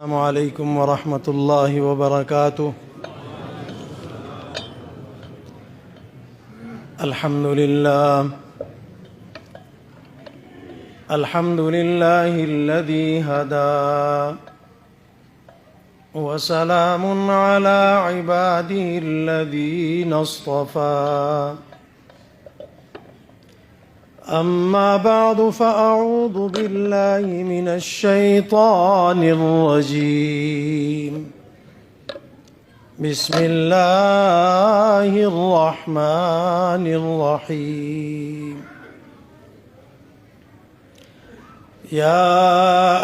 अस्सलामुअलैकुम वरहमतुल्लाहि वबरकातुह। अल्हम्दुलिल्लाहिल्लज़ी हदा वसलामुन अला इबादिहिल्लज़ीना इस्तफ़ा। अम्मा बअदु फ़अऊज़ु बिल्लाहि मिनश शैतानिर रजीम। बिस्मिल्लाहिर रहमानिर रहीम। या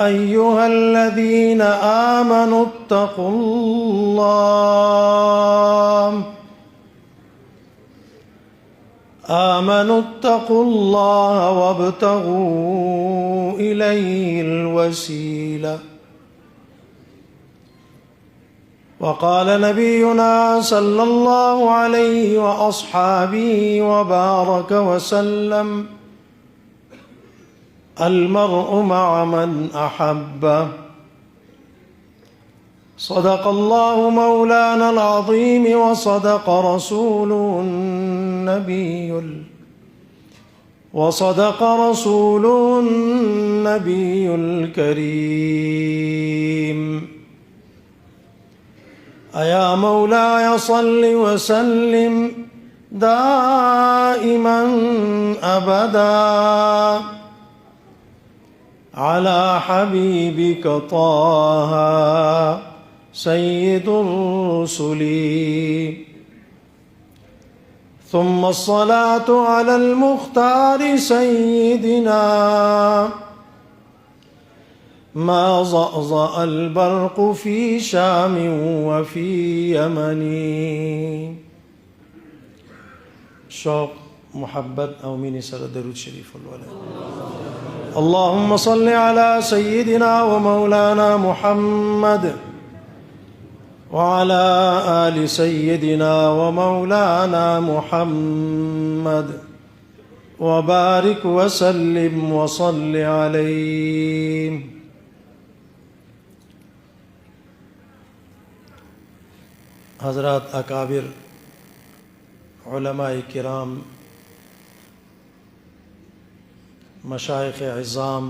अय्युहल्लज़ीना आमनुत्तक़ुल्लाह वब्तग़ू इलैहिल वसीला। वक़ाल नबियुना सल्लल्लाहु अलैहि व अस्हाबिही व बारक वसल्लम अलमर्उ मअ मन अहब्बह। सदक़ल्लाहु मौलानल अज़ीम व सदक़ रसूलुन नबियुल करीम। अया मौलाय सल्लि व सल्लिम दाइमन अबदा अला हबीबिक ताहा सय्यिदुर रुसुली। सुम्मा अस्सलातु अलल मुख्तारि सय्यिदिना मा ज़अज़अल बर्क़ु फ़ी शामिन व फ़ी यमनी। शौक़ मोहब्बत औमीनी सर दरूद शरीफ अल्लाहुम्मा सल्लि अला सय्यिदिना व मौलाना मुहम्मद व अला आलि सय्यिदिना व मौलाना मुहम्मद व बारिक व सल्लिम व सल्लि अलैहि। हज़रात अकाबिर उलमाए किराम, मशाइख़ इज़्ज़ाम,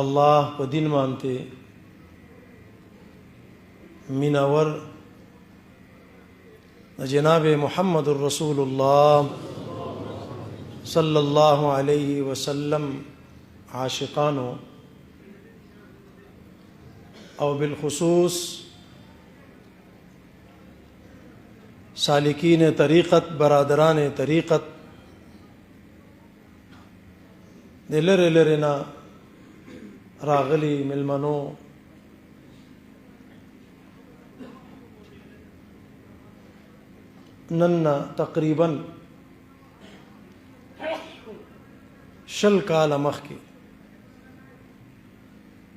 अल्लाह को दिन मानते मिनावर जनाब मुहम्मदुर रसूलुल्लाह सल्लल्लाहु अलैहि वसल्लम आशिकानो और बिलखुसूस सालिकीन तरीक़त, बरादरान तरीक़त लरे लरेना रागली मिलमनो नन्ना तकरीबन शल काल मख की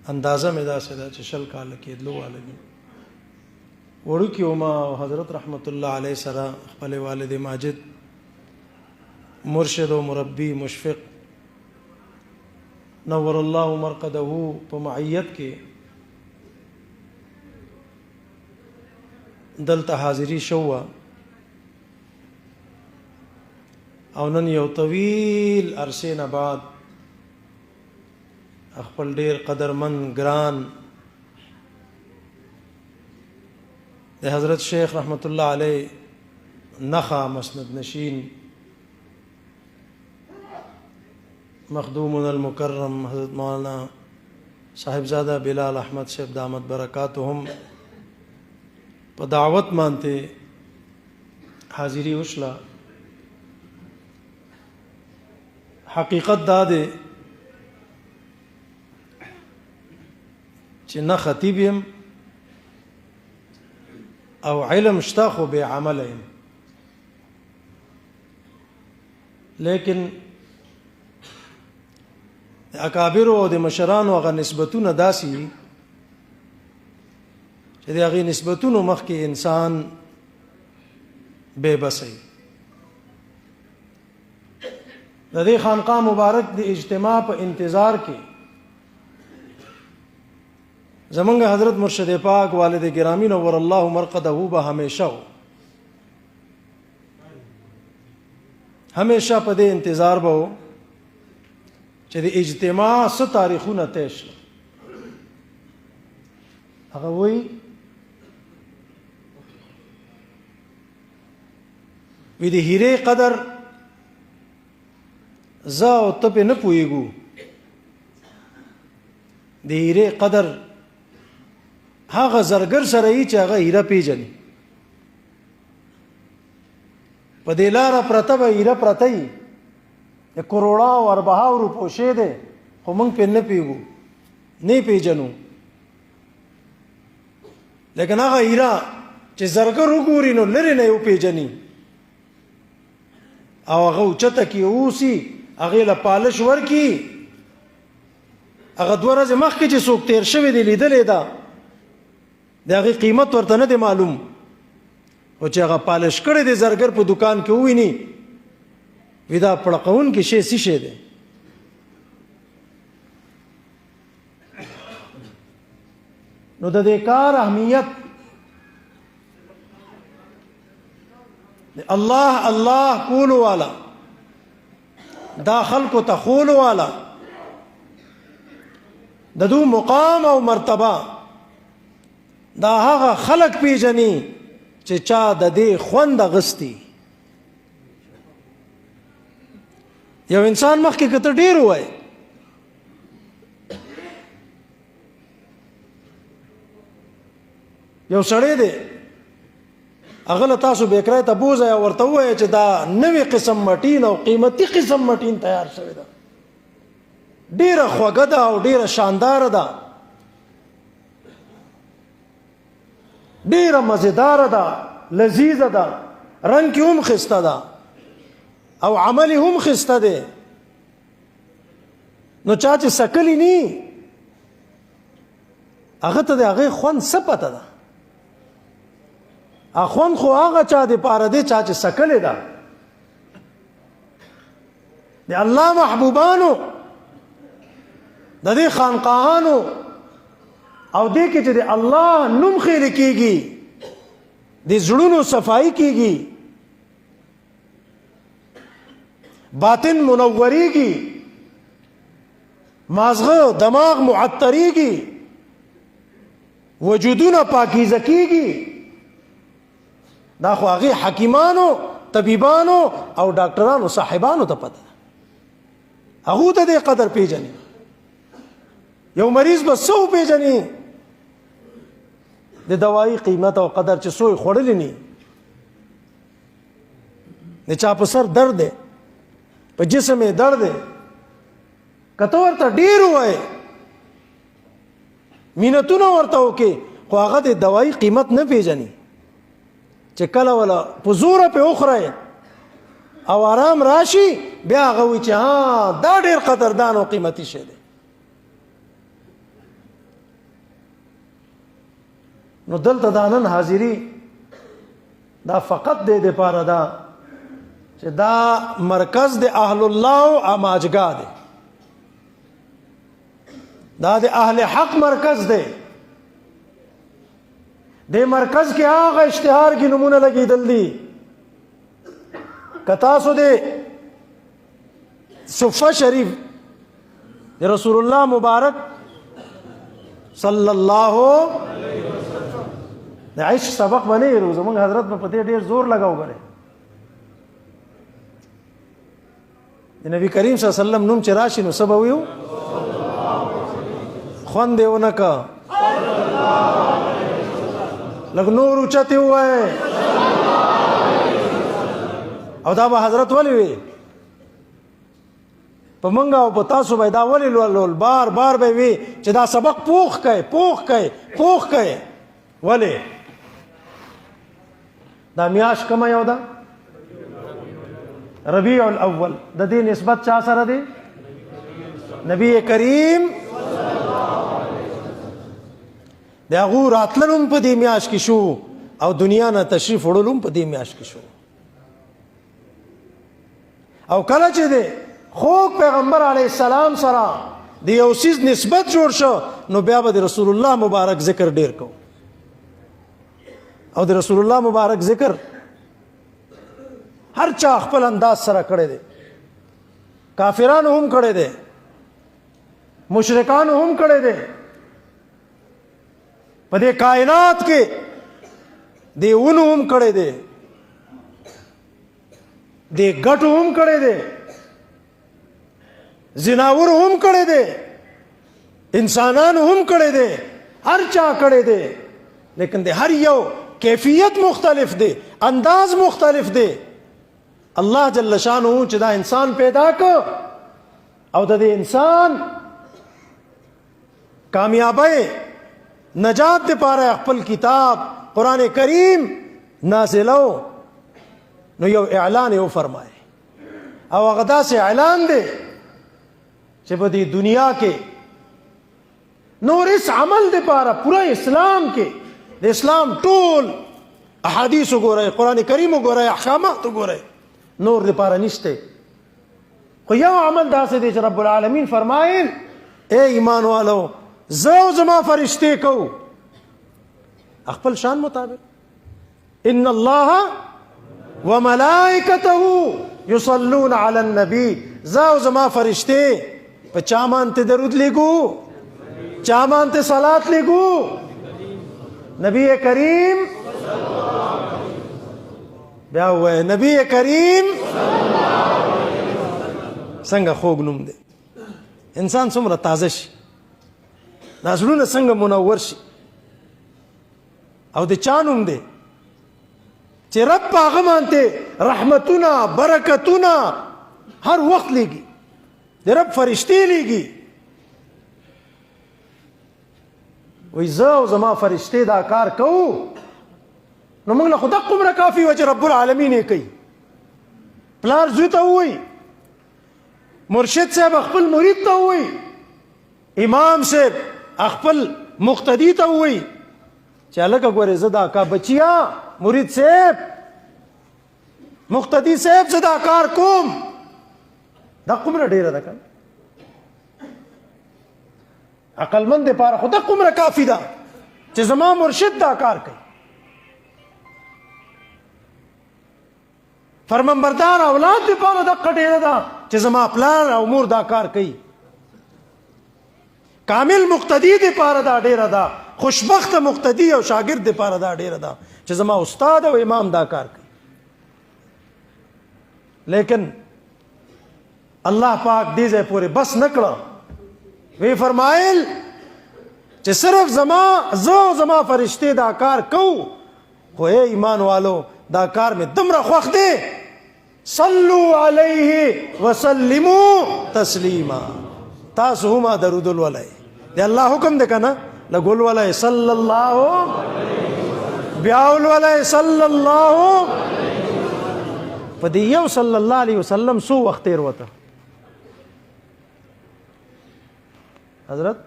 अंदाज़ा में दा से शल काल के दलो वालगी वड़ू की उमा हज़रत रहमतुल्लाह अलैहि सरा खपले वालिद माजिद मुर्शिद व मुरब्बी मुशफ़िक़ नव्वरल्लाहु मरक़दहू प मअय्यत के दलता हाज़िरी शौवा और नन यौ तवील अरसे न बाद अखपल डेर कदरमंद ग्रान हज़रत शेख रहमतुल्लाह अलैह नखा मसनद नशीन मखदूमुल मुकर्रम हज़रत मौलाना साहिबजादा बिलाल अहमद शेख दामत बरकातुहुम प दावत मानते हाजिरी उशला हकीकत दादे च न खतीबियम और इल्म श्ता खो बेअमल है, लेकिन अकाबिरो और मशरानो अगर निस्बतुन दासी च अगी निस्बतुन मख के इंसान बेबस है। د دې خانقاه مبارک د اجتماع په انتظار کې زمونږ حضرت مرشد پاک والد گرامی نور الله مرقده به همیشه په دې انتظار به چې د اجتماع څه تاریخونه طے شي. هغه وایي وی د هیرې قدر زه او ته پې نه پوهېږو، د هیرې قدر هغه زرګر سره یي چې هغه هیره پیژني. په دې لاره پرته به هیره پرته یي، د کروڑاو اربعاو روپو شی دی خو موږ پې نه پوهېږو، نه پیژنو. لیکن هغه هیره چې زرګر وګوري نو لرې نه یې وپیژني او هغه اوچته کې اوسي، هغې له پالش ورکي. هغه 2 ورځې مخکې چې څوک تیر شوی دی لیدلې ده، د هغې قیمت ورته نه دی معلوم، خو چې هغه پالش کړی دی زرګر په دکان کې وویني وي دا پړقونکي شی څه شی دی. نو د دې کار اهمیت الله الله کولو والا، دا خلقو ته خولو والا، د دو مقام او مرتبه دا هغه خلق پیژني چې چا د دې خوند اغستی. یو انسان مخکې که ته ډېر ووایې یو سړی دی هغه له تاسو بیکرای ته بوځئ او ورته ووایئ چې دا نوې قسم مټین او قیمتي قسم مټین تیار شوې ده، ډېره خوږه ده او ډېره شانداره ده، ډېره مزیداره ده، لذیذه ده، رنګ کې هم ښایسته ده او عمل هم ښایسته دی. نو چا چې سکلی نی هغه ته د هغې خوند څه پته ده؟ خوند خو هغه چا د پاره دی چا چې سکلې ده. د الله محبوبانو د دې خانقاهانو او دې کې چې د الله نوم خیره کېږي، د زړونو صفایي کېږي، باطن منوریږي، مازغه دماغ معطریږي، وجودونه پاکیزه کېږي. دا خو هغې حکیمانو، طبیبانو او ډاکټرانو صاحبانو ته پته ده، هغو ته دې قدر پیژني. یو مریض به څه وپیژني د دوایي قیمت او قدر چې څو یې خوړلی نی. د چا په سر درد دی، په جسم یې درد دی، که ته ورته ډېر ووایې مینتونه ورته وکړې خو هغه د دوایي قیمت نه پیژني، چې کله ولا په زوره پې وخورئ او آرام راشي بیا هغه وایي چې ها دا ډېر قدردان او قیمتي شی دی. نو دلته دا نن حاضري دا فقط د دې پاره ده چې دا مرکز د اهل الله او اماجګاه دی، دا د اهل حق مرکز دی. د مرکز کې هغه اشتهار کې نمونه لګېدل دي. که تاسو د صفه شریف د رسول الله مبارک صلی الله د عشق سبق باندې یې زموږ حضرت په دې ډېر زور لګاو غره. د نبی کریم صلی الله علیه وسلم نوم چې راشي نو څه به ویو؟ خوند یې ونه که لږ نور اوچتې ووایې او دا به حضرت ولې وي په موږ او په تاسو به دا ولې لول بار بار به وي چې دا سبق پوخ کئ پوخ کئ پوخ کئ. ولې دا میاشت کومه یو ده؟ ربیع الاول. د دې نسبت چا سره دی؟ نبی کریم د هغو راتلل هم په دې میاشت کې شو او دنیا نه تشریف وړل هم په دې میاشت کې شو. او کله چې دی خو پیغمبر علیه السلام سره د یو څیز نسبت جوړ شو نو بیا به د رسول الله مبارک ذکر ډیر کو او د رسول الله مبارک ذکر هر چا خپل انداز سره کړی دی کافرانو هم کړی دی مشرکانو هم کړی دی په دې کائنات کې دیونو هم کړی دی دې ګټو هم کړی دی زناور هم کړی دی انسانانو هم کړی دی هر چا کړی دی لیکن د هر یو کیفیت مختلف دی انداز مختلف دی الله جل شانه چې دا انسان پیدا کو او د دې انسان کامیابی نجات لپاره خپل کتاب قرآن کریم نازلو نو یو اعلان یو فرمایي او هغه داسې اعلان دی چې په دې دنیا کې نور اس عمل لپاره پورا اسلام کې د اسلام ټول احادیث وګورئ قرآن کریم وګورئ احکامات وګورئ نور لپاره نشته خو یو عمل داسې دی چې رب العالمین فرمایل اے ایمان والو زه او زما فرشتې کو خپل شان مطابق ان الله وملائکته یصلون علی النبی زه او زما فرشتې په چا باندې درود لګو چا باندې صلات لګو نبی کریم بیا وای نبی کریم څنګه خوږ نوم دی انسان څومره تازه شي دا زړونه څنګه منور شي او د چا نوم دی چې رب په هغه باندې رحمتونه برکتونه هر وخت لګي د رب فرشتې لګي وای زه او زما فرشتې دا کار کوو نو موږ له خدا قمره کافي و چې رب العالمین یې کوي پلار زوی ته وایي مرشد صاحب خپل مرید ته وایي امام صاحب خپل مقتدی ته وایي چې هلکه ګورې زه دا کار بچیا مرید صاحب مقتدی صاحب زه دا کار کوم دا قمره ډیره ده که عقلمند دپاره خو دا قمره کافي ده چې زما مرشد دا کار کوي فرمانبردار اولاد دپاره دقه ډیره ده چې زما پلار او مور دا کار کوي کامل مقتدی دپاره دا ډیره ده خوشبخت مقتدی او شاگرد دپاره دا ډیره ده چې زما استاد او امام دا کار کوي لیکن الله پاک دې ځای پورې بس نه کړه وی فرمایل چې صرف زما فرشتې دا کار کو خو اے ایمان والو دا کار میں دمرا خوخ دے صلو علیہ وسلمو تسلیما تاسو هما درود الولای دی الله حکم دے کنا لګول ولای صلی الله بیاول ولای صلی الله په دی یو صلی الله علیه وسلم سو وخت تیر وته حضرت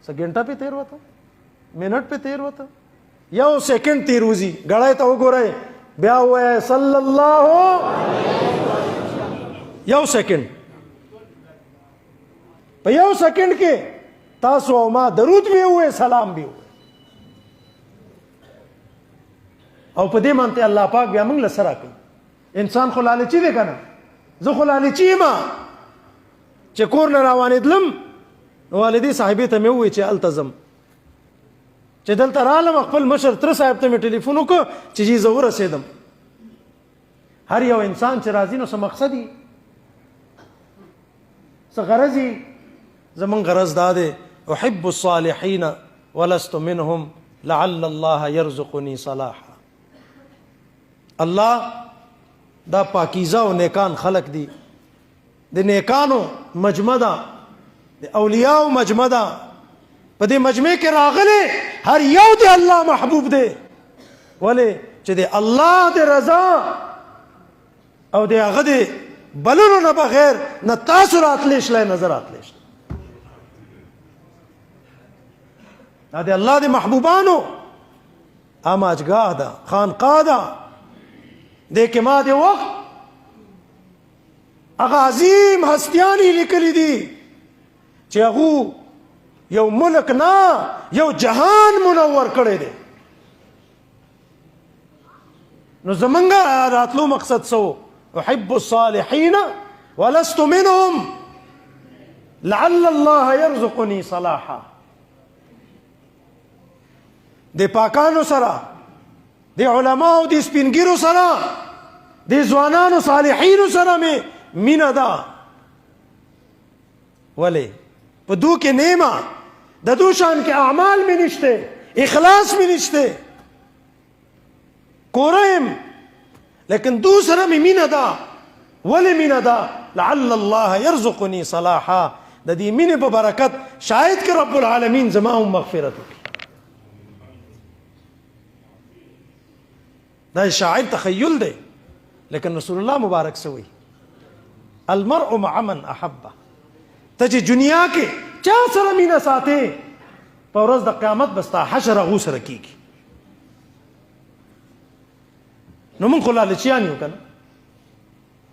سګنټه په تیر وته منټ په تیر وته یو سیکنډ تیر وزي غړای ته وګورئ بیا وای صلی الله یو سیکنډ په یو سیکنډ کې تاسو او ما درود وی وای سلام وی او په دې مانته الله پاک بیا موږ لسره کوي انسان خو لالچي دی کنه زه خو لالچي ما چې کور نه روانېدلم والدې صاحبې ته مې وویل چې التزم چې دلته رالم خپل مشر تر صاحب ته مې ټلیفون وکړ چې جی زه ورسېدم هر یو انسان چې راځي نو څه مقصد وي څه غرض وي زمونږ غرض دا دی احب الصالحین ولست منهم لعل الله یرزقنی صلاحا الله دا پاکیزه او نیکان خلق دي د نیکانو مجمع ده د اولیاء مجمع ده په دې مجمع کې راغلي هر یو د الله محبوب دی ولې چې د الله د رضا او د هغه د بللو نه بغیر نه تاسو راتلی شئ نه زه راتلی شم دا د الله د محبوبانو اماجګاه ده خانقاه ده دې کې ما د وخت هغه عظیم هستیانی لیکلی دي چې هغه یو ملک نه یو جهان منور کړی دی. نو زمونږ راتلو مقصد سو احب الصالحین ولست منهم لعل الله يرزقني صلاحا. د پاکانو سره د علماو د سپینګیرو سره د ځوانانو صالحینو سره مې مینه ده. ولې په دو کې نیمه د دو شان کې اعمال مې نشته، اخلاص مې نشته، کورم لیکن دو سره مې مینه ده. ولې مینه ده؟ لعل الله يرزقني صلاحا. د دې مینې په برکت شاید که رب العالمین زما هم مغفرت وکړي. دا شاعر تخیل دی لیکن رسول الله مبارک سوی المرء مع من احبه. ته چې دنیا کې چا سره مینه ساتې په ورځ د قیامت بستا حشر هغو سره کېږي. نو موږ خو لالچیان یو که نه.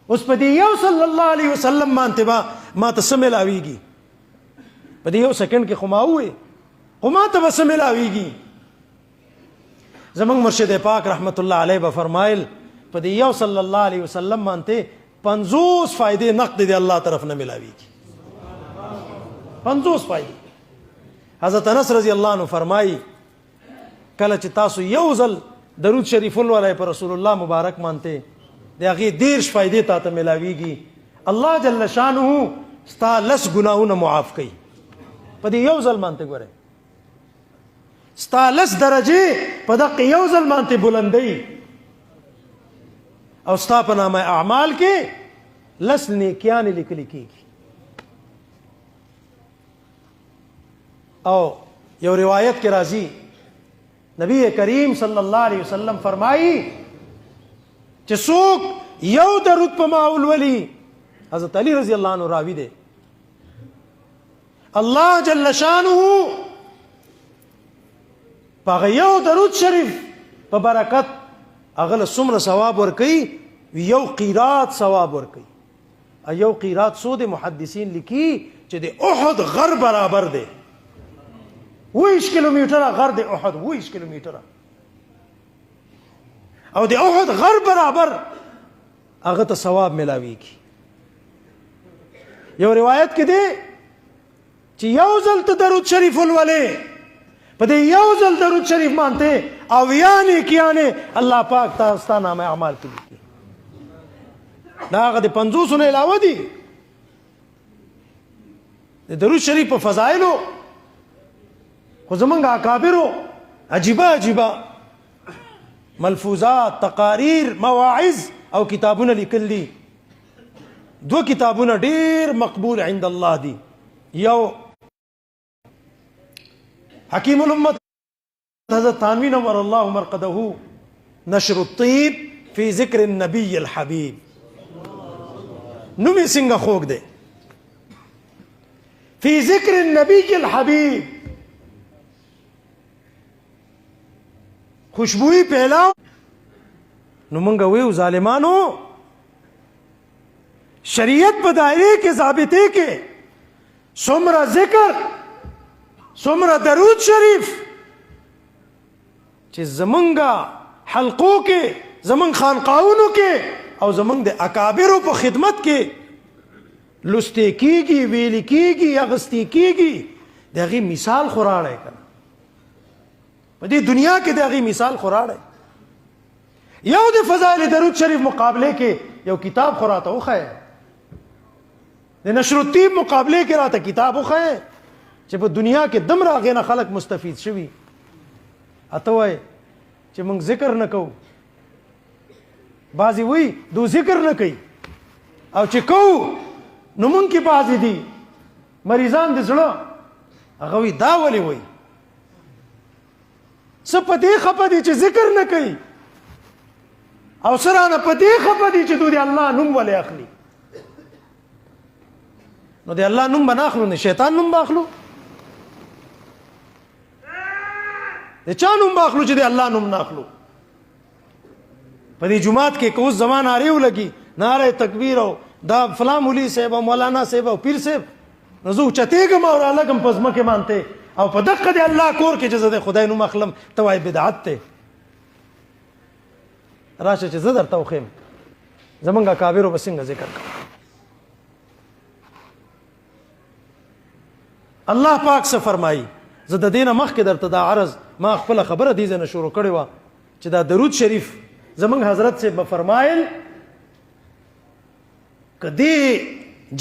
اوس په دې یو صلی الله علیه وسلم باندې به ما ته څه میلاویږي؟ په دې یو سکنډ کې خو ما ووایې خو ما ته به څه میلاویږي؟ زمونږ مرشد پاک رحمت الله علیه به فرمایل په دې یو صلی الله علیه وسلم باندې 50 فائدې نقد دی الله طرف نه ملاویږي. 50 فائدې. حضرت انس رضی الله عنه فرمایي کله چې تاسو یو ځل درود شریف ولولئ پر رسول الله مبارک باندې د هغې 10 فائدې تا ته ملاویږي. الله جل شانه ستا 10 ګناهونه معاف کوي په دې یو ځل باندې. ګورئ ستا 10 درجې په دغه یو ځل باندې بلندوي او ستا په نامه اعمال کې 10 نیکیانې لیکل کېږي. او یو روایت کې راځي نبی کریم صلی الله علیه وسلم فرمایي چې څوک یو درود په ما ولولي، حضرت علی رضی الله عنه راوی دی، الله جل شانه په یو درود شریف په برکت هغه له څومره ثواب ورکوي؟ یو قیرات ثواب ورکوي. یو قیرات څو د محدثین لیکي چې د احد غر برابر دی. 20 کیلومتره غر د احد، 20 کیلومتره، او د احد غر برابر هغه ته ثواب ملاویږي. یو روایت کې دی چې یو ځل ته درود شریف ولولې په دې یو ځل درود شریف باندې او یعنی کیانه الله پاک تاسو ته نامه اعمال کوي. دا هغه د 50 نه علاوه دي. د درود شریف په فضایلو خو زمونږ اکابرو عجیبه عجیبه ملفوظات، تقاریر، مواعظ او کتابونه لیکل دي. 2 کتابونه ډیر مقبول عند الله دي. یو حکیم الامت حضرت تھانوی نور الله مرقده نشر الطیب فی ذکر النبی الحبیب. نومی څنګه خوږ دی فی ذکر النبی الحبیب. خوشبوئی پھیلاو. نو مونږ ویو ظالمانو شریعت په دایره کې ضابطه کې څومره ذکر څومره درود شریف چې زمونږ حلقو کې زمونږ خانقاهونو کې او زمونږ د اکابرو په خدمت کې لسته کېږي، ویل کېږي، اغستې کېږي. د هغې مثال خو راړی که نه په دې دنیا کې د هغې مثال خو راړی. یو د فضایل درود شریف مقابله کې یو کتاب خو راته وښیه، د نشر الطیب مقابله کې راته کتاب وښیه چې په دنیا کې دومره هغې نه خلک مستفید شوي. اته وایي چې موږ ذکر نه کوو، بعضې وایي دو ذکر نه کوي، او چې کوو نو مونږ کې بعضې دي مریضان د زړه هغه وایي دا ولې وایي څه په دې خفه دي چې ذکر نه کوي، او څه رانه په دې خفه دي چې دوی د الله نوم ولې اخلي. نو د الله نوم به نه اخلو، نه شیطان نوم به اخلو. د چا نوم به اخلو چې د الله نوم نه اخلو؟ په دې جماعت کې که اوس زما نارې ولګي، نعره تکبیر او دا فلان مولوي صاحب او مولانا صاحب او پیر صاحب نو زه اوچتېږم او رالګم په ځمکې باندې او په دقه د الله کور کې چې زه د خدای نوم اخلم ته وایې بدعت دی. راشه چې زه درته وښیم زمونږ کابرو به څنګه ذکر کوم. الله پاک څه فرمایي. زه د دې نه مخکې درته دا عرض ما خپله خبره دې ځای نه شروع کړې وه چې دا درود شریف زمونږ حضرت صاحب به فرمایل که دې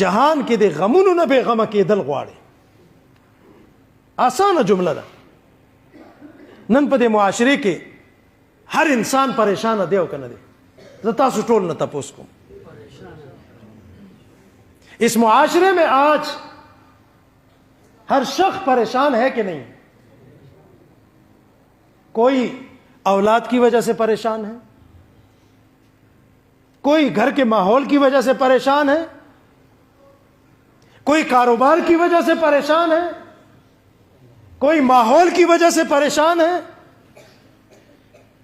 جهان کې د غمونو نه بېغمه کېدل غواړي. آسانه جمله ده. نن په دې معاشرې کې هر انسان پریشانه دی او که نه دی. زه تاسو ټول نه تپوس کوم اس معاشرے میں آج ہر شخص پریشان ہے کہ نہیں؟ کوئی اولاد کی وجہ سے پریشان ہے, کوئی گھر کے ماحول کی وجہ سے پریشان ہے, کوئی کاروبار کی وجہ سے پریشان ہے, کوئی ماحول کی وجہ سے پریشان ہے,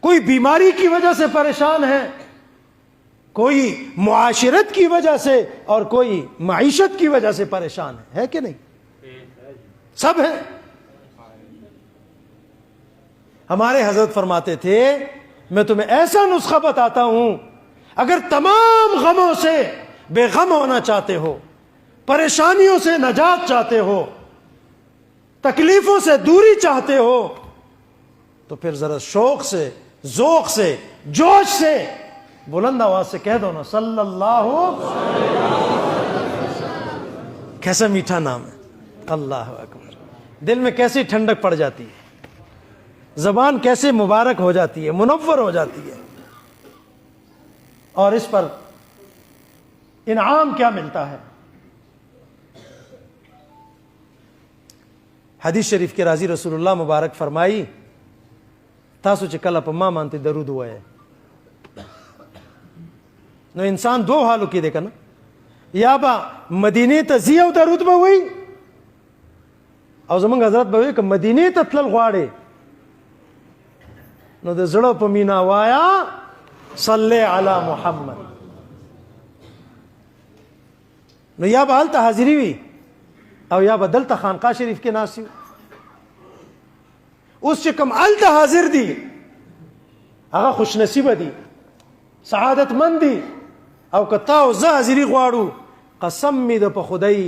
کوئی بیماری کی وجہ سے پریشان ہے, کوئی معاشرت کی وجہ سے اور کوئی معیشت کی وجہ سے پریشان ہے کہ نہیں؟ سب ہیں. ہمارے حضرت فرماتے تھے میں تمہیں ایسا نسخہ بتاتا ہوں اگر تمام غموں سے بے غم ہونا چاہتے ہو, پریشانیوں سے نجات چاہتے ہو, تکلیفوں سے دوری چاہتے ہو تو پھر ذرا شوق سے, ذوق سے, جوش سے بلند آواز سے کہہ دو نا صلی اللہ. کیسا میٹھا نام ہے, اللہ اکبر. دل میں کیسی ٹھنڈک پڑ جاتی ہے, زبان کیسے مبارک ہو جاتی ہے, منور ہو جاتی ہے. اور اس پر انعام کیا ملتا ہے. حدیث شریف کے راضی رسول اللہ مبارک فرمائی تاسو چې کله په ما باندې درود وایي نو انسان دو حالو کې دی کنه, یا با مدینه ته ځي او درود به وایي او زمونږ حضرت به وایي که مدینه ته تلل غواړي نو د زړه په مینا وایا صلی علی محمد. نو یا به هلته حاضري وي او یا به دلته خانقاه شریف کې ناست وي. اوس چې کوم هلته حاضر دي هغه خوش نصیبه دي, سعادت مند دي, او که تا او زه حاضري غواړو قسم می ده په خدای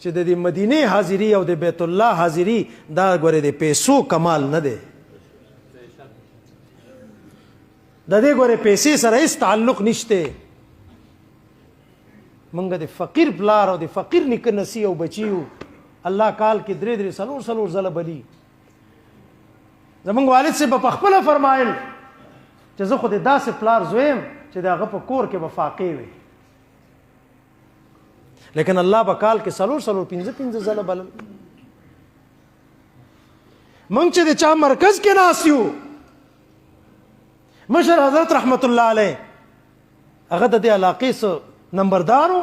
چې د دې مدینه حاضري او د بیت الله حاضري دا ګوره د پیسو کمال نه دی, د دې ګوره پیسې سره هیڅ تعلق نشته. منګه د فقیر پلار او د فقیر نیکه نسی او بچیو الله کال کې درې درې څلور څلور ځله بلی. زمونږ والد صاحب په خپله فرمایل چې زه خو د داسې پلار زویم چې د هغه په کور کې به فاقې وي, لیکن الله به کال کې څلور څلور پنځه پنځه ځله بلل. مونږ چې د چا مرکز کې ناست یو, مشر حضرت رحمت الله علیه هغه د دې علاقې څه نمبردارو,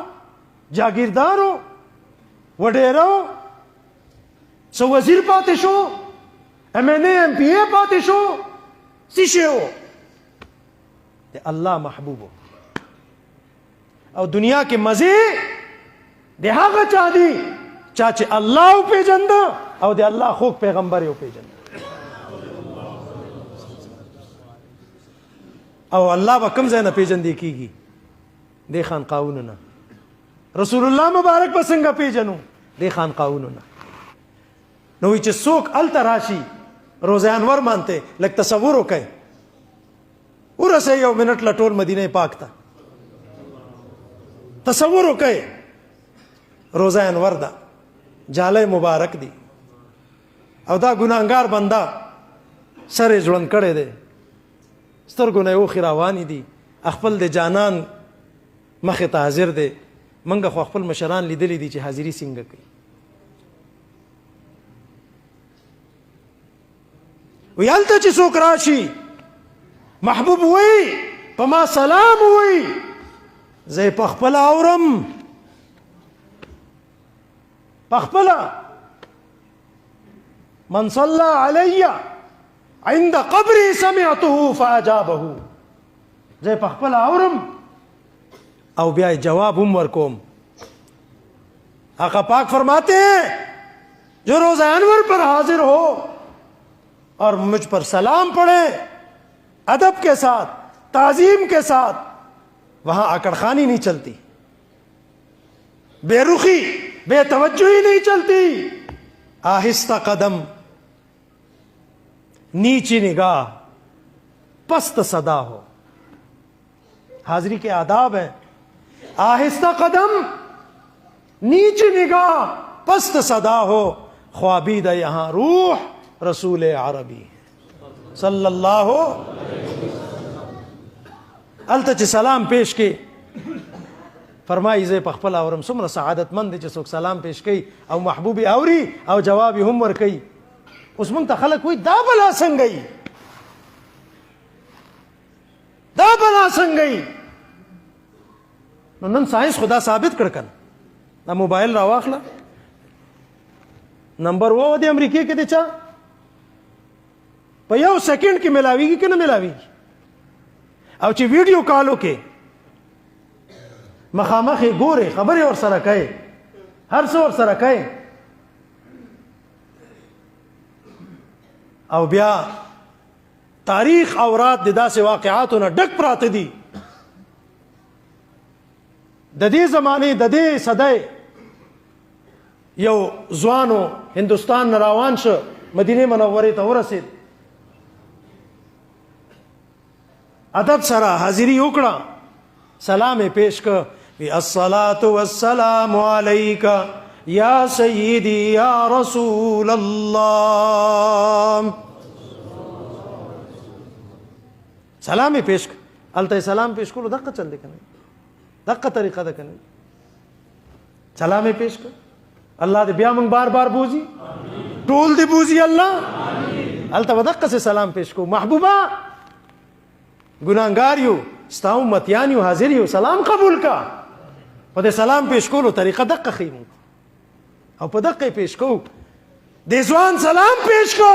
جاگیردارو, وډیرو, څه وزیر پاتې شو, ایم این اے ایم پی اے پاتې شو, څه شی و د الله محبوبو. او دنیا کې مزې د هغه چا دي چا چې الله وپېژنده او د الله خوږ پیغمبر یې وپېژنده, او الله به کوم ځای نه پېژندې کېږي دې خانقاهونو نه. رسول الله مبارک به څنګه پېژنو دې خانقاهونو نه. نو وایي چې څوک هلته راشي روضه انور مانته لږ تصور وکئ, ورسئ یو منټ له ټول مدینه پاک ته تصور وکئ. روضه انور ده, جاله مبارک دی, او دا ګناهګار بنده سر یې ځوړند کړی دی, سترګو نه یې اوښې روانې دي, خپل د جانان مخې ته حاضر دی. منګه خو خپل مشران لیدلی دي چې حاضري څنګه کوي. وی هلته چې څوک راشي محبوب وی په ما سلام وی, زه یې په خپله اورم, په خپله. من صلى علی عند قبری سمعته فاجابه, زه یې په خپله اورم او بیا جواب هم ورکوم. آقا پاک فرماتے ہیں جو روزہ انور پر حاضر ہو اور مجھ پر سلام پڑھے ادب کے ساتھ تعظیم کے ساتھ، وہاں آکڑ خانی نہیں چلتی، بے رخی بے توجہی نہیں چلتی، آہستہ قدم، نیچی نگاہ، پست صدا ہو. حاضری کے آداب ہیں، آہستہ قدم، نیچی نگاہ، پست صدا ہو. خوابید یہاں روح رسول عربی صلی اللہ الته سلام پیش کی فرمایي زه په خپل اورم څومره سعادت مند چې څوک سلام پیش کوي او محبوبي اوري او جواب هم ور کوي. اوس موږ ته خلک وایي دا بلا څنګه یي، دا بلا څنګه یي. نو نن ساينس خدا ثابت کړ کنه. دا موبایل راواخله، نمبر و د امریکای کې د چا په یو سکند کې ملاويږي کنه ملاويږي. او چې ویډیو کالو کې مخامخ ګوره خبرې ور سره کوي، هر څه ور سره کوي، او بیا تاریخ او رات د داسې واقعاتو نه ډک پراته دي. د دې زمانه د دې صدۍ یو ځوانو هندوستان نه روان شو، مدینه منورې ته ورسید، ادب سره حاضری وکړه، سلام پیش کړ، وی الصلاة والسلام علیک یا سیدی یا رسول الله. سلام پیش کړ، الته سلام پیش کولو دغه چل دی کنه، دغه طریقه ده کنه. سلام پیش کړ، الله دې بیا موږ بار بار بوزي، ټول دې بوزي الله. الته دغه څه سلام پیش کو، محبوبا ګناهګار یو، ستا امتیان یو، حاضر یو، سلام قبول کا. په دې سلام پیش کولو طریقه دقه خیمو او په دقه پیش کو. دې ځوان سلام پیش کو،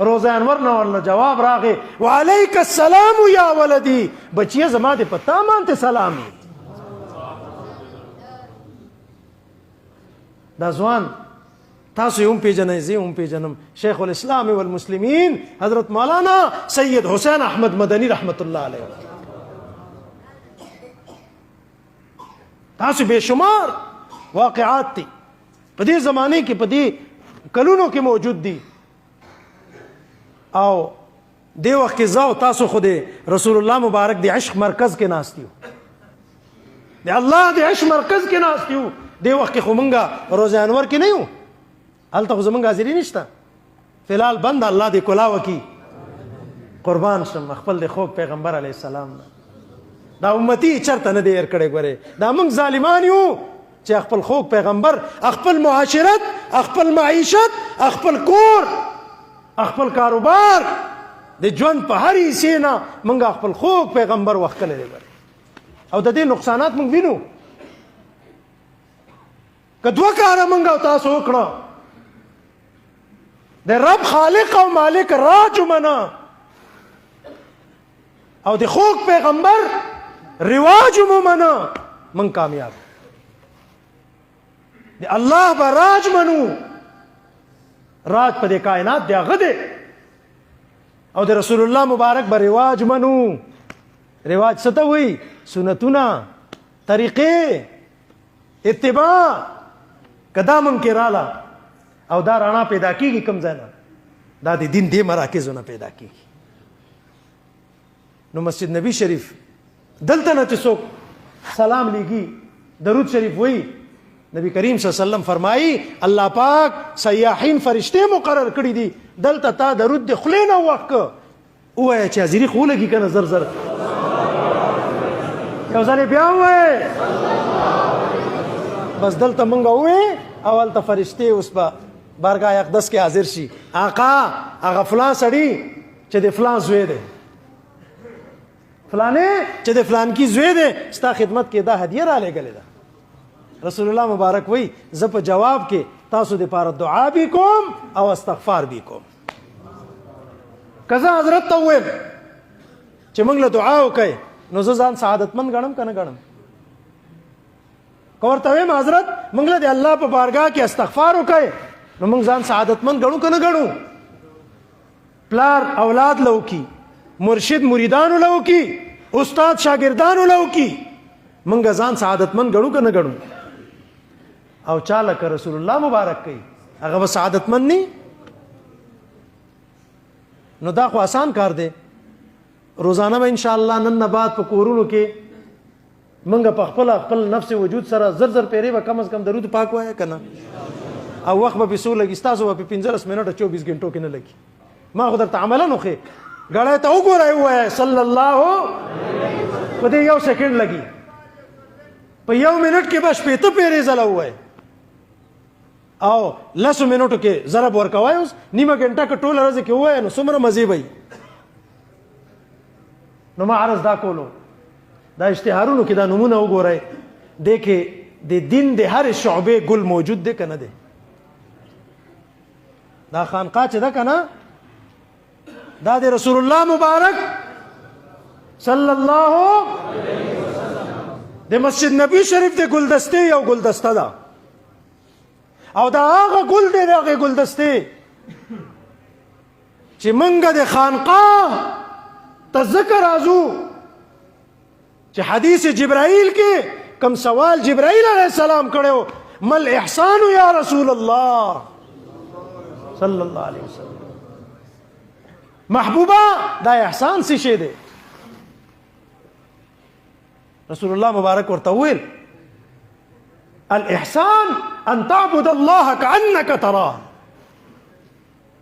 روزه انور نو ورنه جواب راغی وعلیک السلام یا ولدی، بچیه زما دې پتا مانته سلامي. دا ځوان تاسو هم پیژنئ، زه هم پیژنم، شیخ الاسلام والمسلمین حضرت مولانا سید حسین احمد مدنی رحمت الله علیه. تاسو بے شمار واقعات دي په دې زمانه کې، په دې کلونو کې موجود دي. او دې وخت کې زاو تاسو خو دې رسول الله مبارک د عشق مرکز کې ناستیو، د الله د عشق مرکز کې ناستیو. دې وخت کې خو مونږه روزه انور کې نه یو، هلته خو زمونږ حاضري نشته. فی الحال بند الله دې کلاوه کی، قربان شم خپل د خوږ پیغمبر علیه السلام نه. دا امتی چرته نه دی هېر کړی. ګورې دا موږ ظالمان یو چې خپل خوږ پیغمبر، خپل معاشرت، خپل معیشت، خپل کور، خپل کاروبار د ژوند په هر حصې نه موږ خپل خوږ پیغمبر وښکلی دی. او د دې نقصانات موږ وینو. که دوه کاره موږ او تاسو وکړه، د رب خالق او مالک راج ومنه او د خوږ پیغمبر رواج ومنه، موږ کامیاب. د الله به راج منو، راج په دې کائنات دی هغه دی، او د رسول الله مبارک به رواج منو. رواج څه ته وایي؟ سنتونه، طریقې، اتباع. که دا موږ کې راله او دا رڼا پیدا کیږي کوم ځای نه، دا د دین دې مراکزو نه پیدا کیږي. نو مسجد نبی شریف دلته نه چې څوک سلام لیږي، درود شریف وایي، نبی کریم صلی الله علیه وسلم فرمایي الله پاک سیاحین فرشته مقرر کړي دي، دلته تا درود د خولې نه وکړه، ووایه چې حاضري خو ولګي که نه زر زر، یو ځل بیا ووایه، بس دلته مونږ ووایې او هلته فرشتې اوس به بارګاه اقدس کې حاضر شي. آقا هغه فلان سړي چې د فلان زوی دی، فلانې چې د فلان کی زوی دی، ستا خدمت کې دا هدیه را لېږلې ده. رسول الله مبارک وایي زه په جواب کې تاسو دپاره دعا بی کوم او استغفار بی کوم. که زه حضرت ته ووایم چې موږ له دعا وکړئ، نو زه ځان سعادتمند ګڼم که نه ګڼم؟ که ورته وایم حضرت موږ له د الله په بارګاه کې استغفار وکړئ نو موږ ځان سعادتمند ګڼو که نه ګڼو؟ پلار اولاد له وکړي، مرشد مریدانو له وکړي، استاد شاګردانو له وکړي، موږ ځان سعادتمند ګڼو که نه ګڼو؟ او چا لکه رسول الله مبارک کوي هغه به سعادتمند نه؟ نو دا خو آسان کار دی. روزانه به انشاءالله نن نه بعد په کورونو کې موږ په خپل نفس وجود سره زر پیرې به کم از کم درود پاک وایه که نه؟ او وخت به پې څو لګي؟ ستاسو به پې 15 منټه 24 غنټو کې نه لګي. ما خو درته عملا وښې ګړی ته وګورئ ووایه صلی الله په دې 1 سیکنډ لګي، په 1 منټ کې به 80 پیرې ځله ووایه او 10 منټو کې ضرب ورکوای. اوس نیمه ګنټه که ټوله ورځ کې ووایه نو څومره مزې به وي. نو ما عرض دا کولو دا اشتهارونو کې دا نمونه وګورئ دې کې د دین د هر شعبې ګل موجود دی که نه دی؟ دا خانقاه چې ده که نه دا د رسول الله مبارک صلی الله د مسجد نبی شریف د ګلدستې یو ګلدسته ده او دا هغه ګل دی د هغې ګلدستې چې موږ د خانقاه ته ځکه راځو چې حدیث جبرائیل کې کم سوال جبرائیل علیہ السلام کړو مل احسان یا رسول الله صلی الله علیه وسلم محبوبہ دا احسان څه شی دی؟ رسول الله مبارک ورته وویل الاحسان ان تعبد الله كأنك تراه.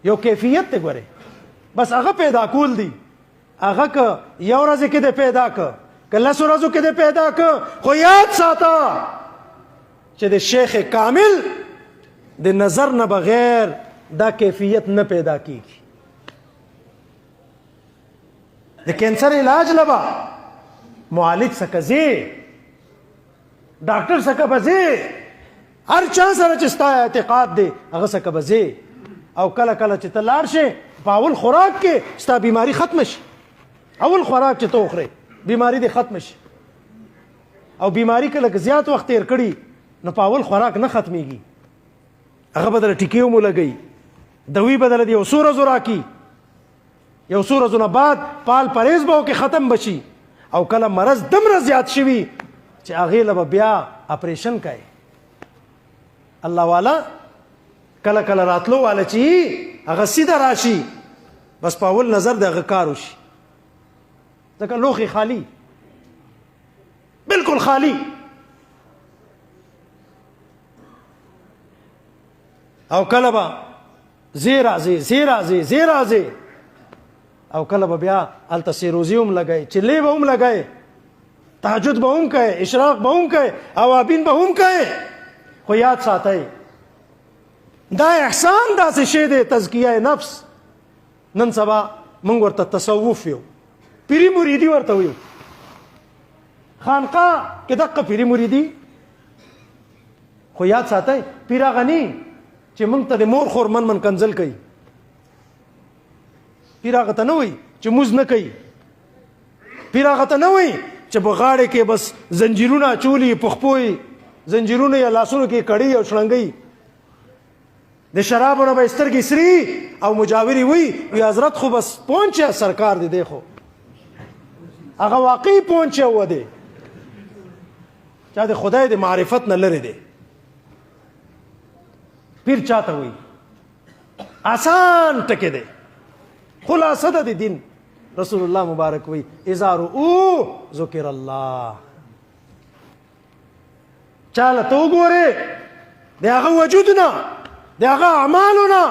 یو کیفیت دی ګوره بس هغه پیدا کول دی. هغه که یو ورځ کې دی پیدا که 10 ورځو کې دی پیدا که خو یاد ساته چې د شیخ کامل د نظر نه بغیر دا کیفیت نه پیدا کیږي. د کینسر علاج لبا معالج څخه ځې ډاکټر څخه به ځې هر چا سره چې ستا اعتقاد دی هغه څخه به ځې او کله کله چې ته لاړ شې په اول خوراک کې ستا بیماری ختمه شي. اول خوراک چې ته وخورې بیماری دې ختمه شي او بیماری کله که زیات وخت تیر کړي نو په اول خوراک نه ختمیږي. هغه به دله ټیکې هم ولګوي دوی به دله د یو څو ورځو راکي یو څو ورځو نه بعد پال پرهیز به وکړي ختم به شي او کله مرض دومره زیات شوي چې هغې له به بیا اپریشن کوي. الله والا کله کله راتلو والا چې هغه سیده راشي بس په اول نظر د هغه کار وشي ځکه لوښي خالی بالکل خالی. او کله به زی راځي او کله به بیا هلته سیروزي هم لګوي چلې به هم لګوي تهجد به هم کوي اشراق به هم کوي اوابین به هم کوي. خو یاد ساتئ دا احسان داسې شی دی تزکیه نفس. نن سبا موږ ورته تصوف یو پیری مریدي ورته ویو خانقاه کې دقه پیری مریدي. خو یاد ساتئ پیر هغه نه چې موږ ته د مور خور من کنځل کوي. پیر هغه ته نه وایي چې موز نه کوي. پیر هغه ته نه وایي چې په غاړې کې بس زنجیرونه اچولي پخپو یې زنجیرونه یا لاسونو کې کړي او شړنګي د شرابو نه به سترګې سري او مجاوري وي حضرت خو بس پونچه سرکار دی دی خو هغه واقعي پونچه و دی چا د خدای د معرفت نه لري دی. پیر چاته وایي آسان ټکې دی خلاصه ده د دین. رسول الله مبارک وی اذا رؤوا ذکر الله. چاله تو ګوره د هغه وجود نه د هغه اعمالو نه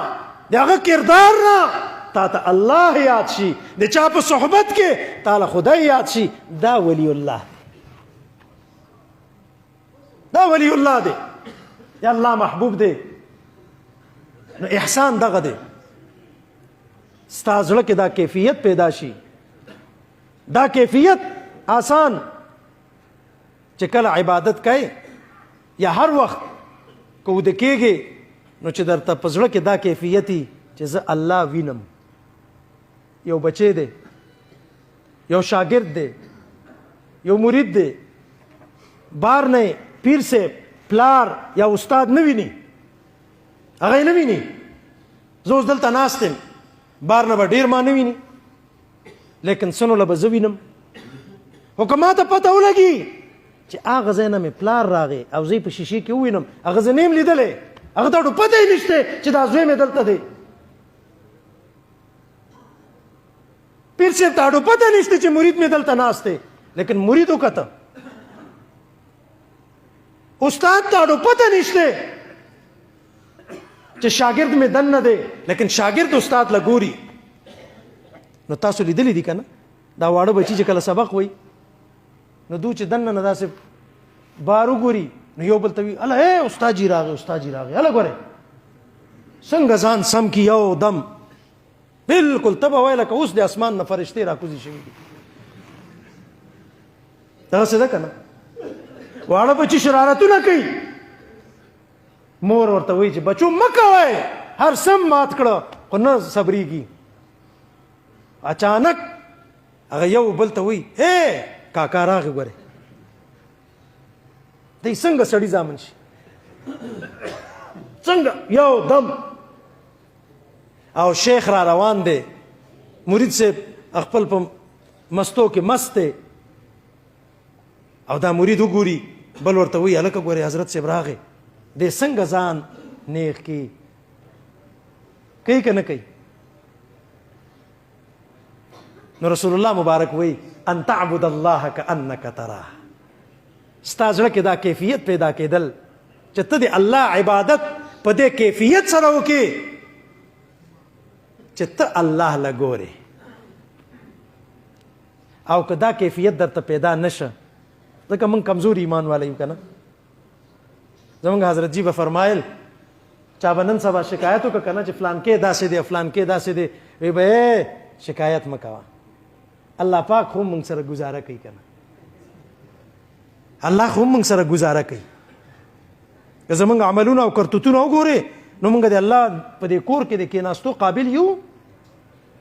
د هغه کردار نه تا ته الله یاد شي د چا په صحبت کې تعالی خدای یاد شي دا ولی الله دا ولی الله دی یا الله محبوب دی. نو احسان دغه دی ستا زړه کې دا کیفیت پیدا شي. دا کیفیت آسان چې کله عبادت کوي یا هر وخت که وده کېږي نو چې درته په زړه کې دا کیفیتي چې زه الله وینم. یو بچی دی یو شاګرد دی یو مرید دی بار نه پیر صاحب پلار یا استاد نه ویني هغه یې نه ویني. زه اوس دلته ناست یم بار نه به ډېر ما نه ویني لیکن سنو له به زه وینم. خو که ما ته پته ولګي چې هغه ځای نه مې پلار راغی او زه یې په شیشې کې ووینم هغه زه نه یم لیدلی هغه ته اډو پته یې نشته چې دا زوی مې دلته دی. پیر صاحب ته اډو پته نشته چې مرید مې دلته ناست دی لیکن مرید وکته. استاد ته اډو پته نشته چې شاګرد مې دننه دی لیکن شاګرد استاد له ګوري. نو تاسو لیدلی دي که نه دا واړه بچي چې کله سبق وایي نو دو چې دننه نه داسې بار وګوري نو یو بل ته وي اله ای استاد جي راغی استاد جي راغی هله ګورئ څنګه ځان سم کي یو دم بالکل ته به وایې لکه اوس د اسمان نه فرشتې راکوزي شوي دي. دغسې ده که نه واړه بچي شرارتونه کوي مور ورته وایي چې بچو مه کوئ هر سم مات کړه خو نه صبریږي. اچانک هغه یو بل ته وایي اے کاکا راغی ګورې دی څنګه سړي زامن شي څنګه یو دم او شیخ را روان دی مرید صاحب خپل په مستو کې مست دی او دا مرید وګوري بل ورته وایي هلکه ګورې حضرت صاحب راغی دی څنګه ځان نیغ کي کوي که نه کوي. نو رسول الله مبارک وایي ان تعبد الله کانک تراه. ستا زړه کې دا کیفیت پیدا کېدل چې ته د الله عبادت په دې کیفیت سره وکړې چې ته الله له ګورې او که دا کیفیت درته پیدا نشه ځکه موږ کمزور ایمان والا یو که نه. زمونږ حضرت جی به فرمایل چا به نن سبا شکایت وکړه که نه چې فلان کې داسې دی فلان کې داسې دی وی به شکایت مه کوه الله پاک خو موږ سره گزاره کوي که نه الله خو موږ سره گزاره کوي. که زمونږ عملونه او کرتوتونه وګورې نو موږ د الله په دې کور کې د کېناستو قابل یو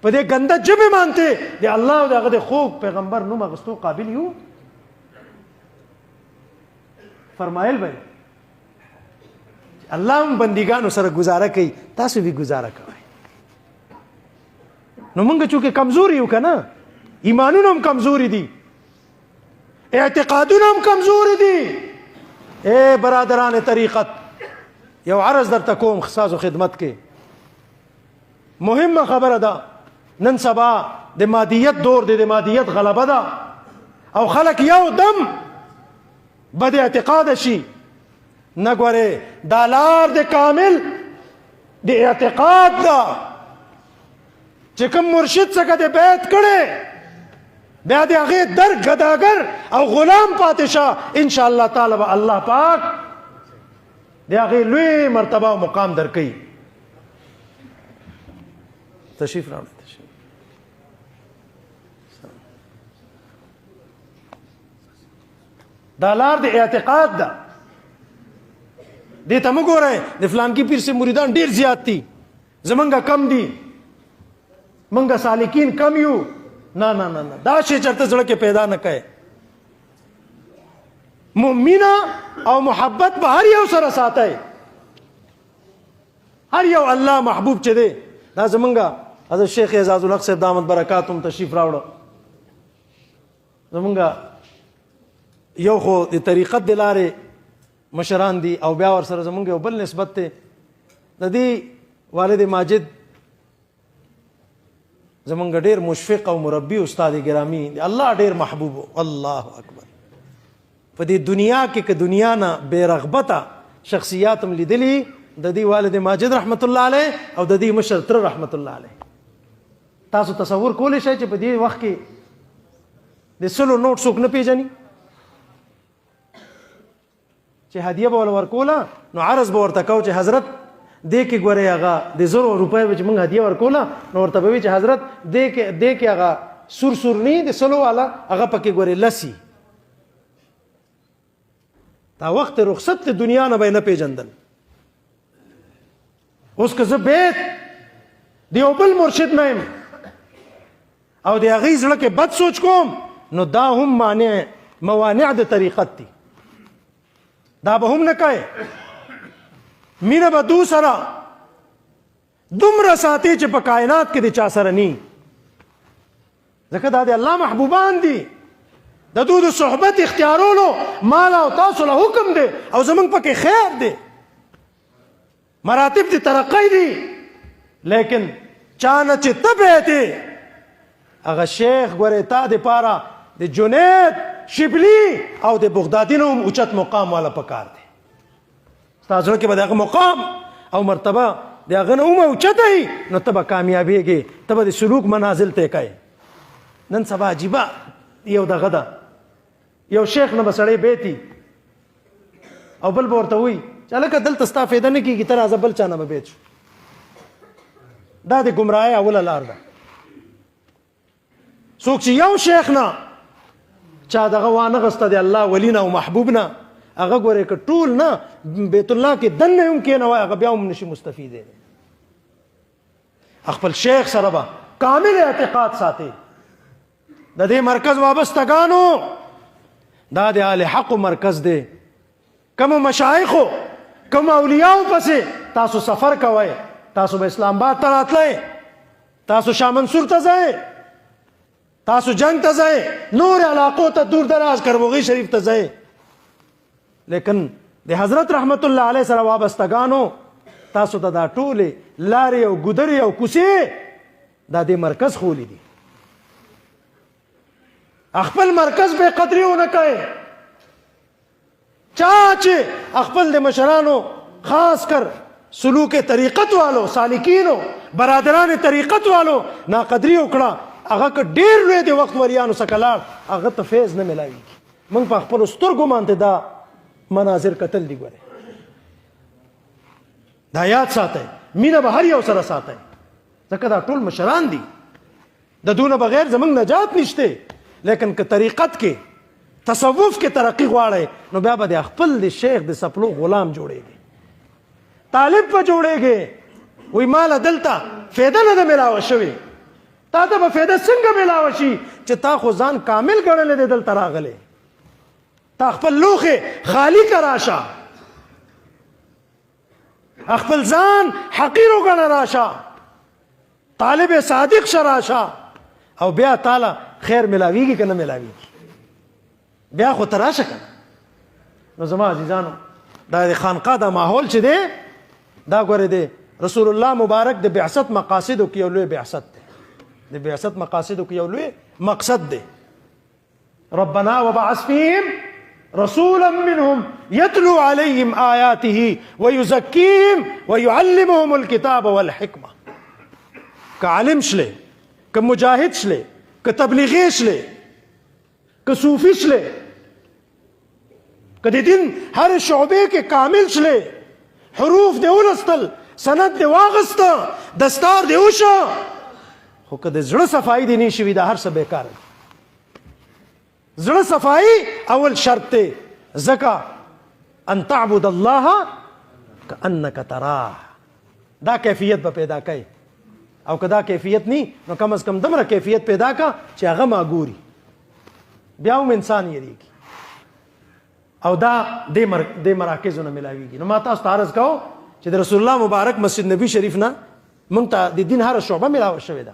په دې ګنده ژبې مانتې د الله او د هغه د خوږ پیغمبر نوم اخیستو قابل یو. فرمایل به الله هم بندګانو سره گزاره کوي تاسو به گزاره کوئ. نو موږ چونکې کمزور یو که نه ایمانونه هم کمزوري دي اعتقادونه هم کمزوري دي. اے برادران طریقت یو عرض درته کوم ستاسو خدمت کې مهمه خبره ده. نن سبا د مادیت دور دی د مادیت غلبه ده او خلک یو دم بد اعتقاد شي. نه ګورې دا لار د کامل د اعتقاد ده چې کوم مرشد څخه د بیعت کړی بیا د هغې در ګداګر او غلام پاتې شه انشاءالله تعالی به الله پاک د هغې لوی مرتبه او مقام درکوي. تشریف راوړئ. دا لار د اعتقاد ده. دې ته مه ګورئ د فلانکي پیر سے مریدان ډېر زیات دي زمونږ کم دي مونږ سالکین کم یو. نه نه نه دا شی چرته زړه کې پیدا نه کوي. مینه او محبت به هر یو سره ساتئ. هر یو الله محبوب چې دی دا زمونږ حضرت شیخ اعزاز الحق صاحب دامت برکاتهم تشریف راوړه. زمونږ یو خو د طریقت د لارې مشران دي او بیا ورسره زمونږ یو بل نسبت دی د دې والد ماجد زمونږ ډېر مشفق او مربي استاد ګرامی دی الله ډېر محبوب الله اکبر. په دې دنیا کې که دنیا نه بې رغبته شخصیات هم لیدلي د دې والد ماجد رحمت الله علیه او د دې مشر تره رحمت الله علیه. تاسو تصور کولی شئ چې په دې وخت کې د سلو نوټ څوک نه پیژني چې هدیه به ول ورکوله نو عرض به ورته کو چې حضرت دې کې ګورئ هغه د 100 روپۍ به چې موږ هدیه ورکوله نو ورته به وي چې حضرت دې کې هغه سور سورني د سلو والا هغه پکې ګورئ لسی. دا وخت رخصت د دنیا نه به نه پیژندل. اوس که زه بیت د یو بل مرشد نه یم او د هغې زړه کې بد سوچ کوم نو دا هم موانع د طریقت دي. دا به هم نه کوي. مینه به دو سره دومره ساتي چې په کائنات کې د چا سره ني، ځکه دا د الله محبوبان دي. د دو د صحبت اختیارولو مال او تاسو له حکم دی او زمونږ پکې خیر دی، مراتب دی، ترقی دی. لیکن چانه چې تبه دی هغه شیخ ګورې تا د پاره د جنید شبلی او د بغدادي نه هم اوچت مقام والا پکار دی. ستا زړه کې به د هغه مقام او مرتبه د هغه نه هم اوچته وي، نو ته به کامیابېږې، ته به د سلوک منازل طی کوې. نن سبا عجیبه یو دغه ده، یو شیخ نه به سړی بیتي او بل به ورته وایي چې هلکه دلته ستا فایده نه کېږي، ته راځه بل چا نه به بیت شو. دا د ګمراهۍ اوله لار ده. څوک چې یو شیخ نه چا دغه وانغسته د الله ولی نه او محبوب نه، هغه ګورې که ټول نه بیت الله کې دننه هم کېنوی، هغه بیا هم نشي مستفیدی. خپل شیخ سره به کامل اعتقاد ساتي. د دې مرکز وابستګانو دا د اهل حق مرکز دی. کوم مشایخو کوم اولیاءو پسې تاسو سفر کوئ، تاسو به اسلام آباد ته راتلئ، تاسو شاه منصور ته ځئ، تاسو جنگ ته ځئ، نور علاقو ته دور دراز کربوغي شریف ته ځئ، لیکن د حضرت رحمت الله علیه سره وابستګانو تاسو ته دا ټولې لارې او ګودرې او کوڅې دا د مرکز خولی دي. خپل مرکز به قدرې ونه کوي. چا چې خپل د مشرانو خاص کر سلوک طریقت والو، سالکینو، برادران طریقت والو ناقدري وکړه، هغه که ډېر لوی د وخت وریانو څخه لاړ، هغه ته فیض نه میلاویږي. موږ په خپلو سترګو باندې دا مناظر کتل دي. ګورئ دا یاد ساتئ، مینه به هر یو سره ساتئ، ځکه دا ټول مشران دي، د دونه بغیر زموږ نجات نشته. لیکن که طریقت کې تصوف کې ترقی غواړئ نو بیا به د خپل د شیخ د سپلو غلام جوړېږي، طالب به جوړېږي. وایي ماله دلته فایده نه ده میلاوه شوې، تا ته به فایده څنګه میلاوه شي چې تا خو ځان کامل ګڼلی دی دلته راغلی، تا خپل لوښې خالي که راشه، خپل ځان حقیر وګڼه راشه، طالب صادق شه راشه، او بیا تاله خیر ملاویږي که نه ملاویږي، بیا خو ته راشه که نه. نو زما عزیزانو دا د خانقاه دا ماحول چې دی دا ګورې دی رسول الله مبارک د بعثت مقاصدو کې یو لوی بعثت دی، د بعثت مقاصدو کې یو لوی مقصد دی. ربنا وبعث فيهم رسولا منهم يتلو عليهم آياته ويزكيهم ويعلمهم الكتاب والحكمة. که عالم شله، که مجاهد شله، که تبلیغی شله، که صوفی شله، که د دین هر شعبه کې کامل شله، حروف دی ولستل، سند دی واغسته، دستار دی وشه، خو که د زړه صفایي دی نه شوي دا هر څه بیکار دی. زړه صفایي اول شرط دی، ځکه ان تعبد الله کأنک تراه، دا کیفیت به پیدا کوي. او که دا کیفیت نی نو کم از کم دمره کیفیت پیدا کا چې هغه ما ګوري، بیا هم انسان یریږي. او دا د مراکزو نه ملاویږي. نو ما تاسو ته عرض کوو چې د رسول الله مبارک مسجد نبی شریف نه موږ ته د دین هره شعبه ملاوه شوې ده.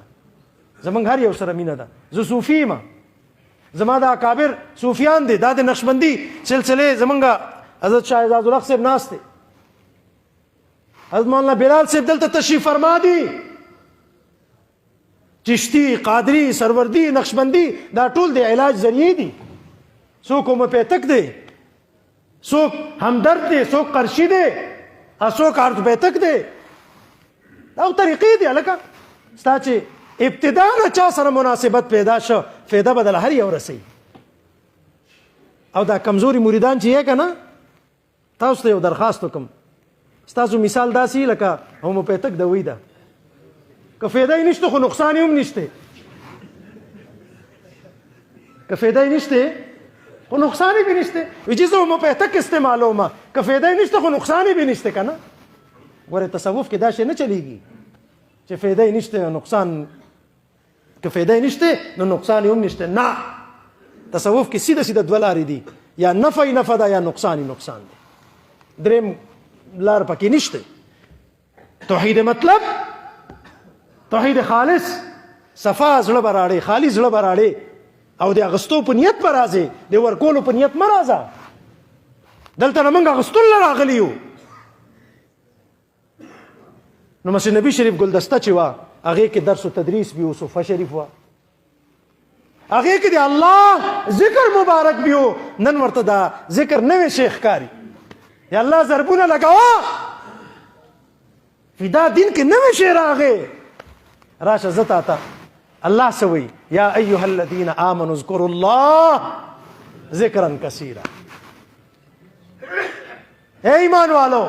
زمونږ هر یو سره مینه ده. زه صوفي یم، زما دا اکابر صوفیان دي، دا د نقشبندي سلسلې زمونږ حضرت شاه اعزاز الحق صاحب ناست دی، حضرت مولانا بلال صاحب دلته تشریف فرما دي، چشتی، قادری، سروردی، نقشبندی دا ټول د علاج ذریعے دي. څوک ہومیوپیتک دی، څوک همدرد دی، څوک قرشي دی، څوک ارتوپیتک دی. دا طریقې دي. هلکه ستا چې ابتدا نه چا سره مناسبت پیدا شو فایده به دله هر یو رسوي. او دا کمزوري مریدان چې یې که نه، تاسو ته یو درخواست وکړم، ستاسو مثال داسې لکه هومیوپیتک دوی ده، که فایده یې نشته خو نقصان یې هم نشته، که فایده یې نشته خو نقصان یې به نشته. وایي چې زه هومیوپیتک استعمالوم، که فایده یې نشته خو نقصان یې به نشته که نه. ګورې تصوف کې دا شی نه چلیږي چې فایده یې نشته او نقصان، که فایده یې نشته نو نقصان یې هم نشته. نه، تصوف کې سیده سیده دوه لارې دي، یا نفع یې نفع ده یا نقصان یې نقصان دی. دریم لار پکې نشته. توحید مطلب توحید خالص، صفا زړه براړې، خالي زړه براړې، او د اغستو په نیت پر راځي، د ورکولو په نیت مه راځه. دلته نه موږ اغستل راغلي یو. نو مسجد نبی شریف ګلدسته چې وه هغې کې درس و تدریس بي و، صوفه شریف وه، هغې کې د الله ذکر مبارک بي و. نن ورته دا ذکر نوی شیخ کاري، د الله ضربونه لګوه، فدا دین کې نوی شی راغی. راشه زه تا ته الله څه وایي، یا ایها الذین آمنوا اذکروا الله ذکرا کثیرا. اے ایمان والو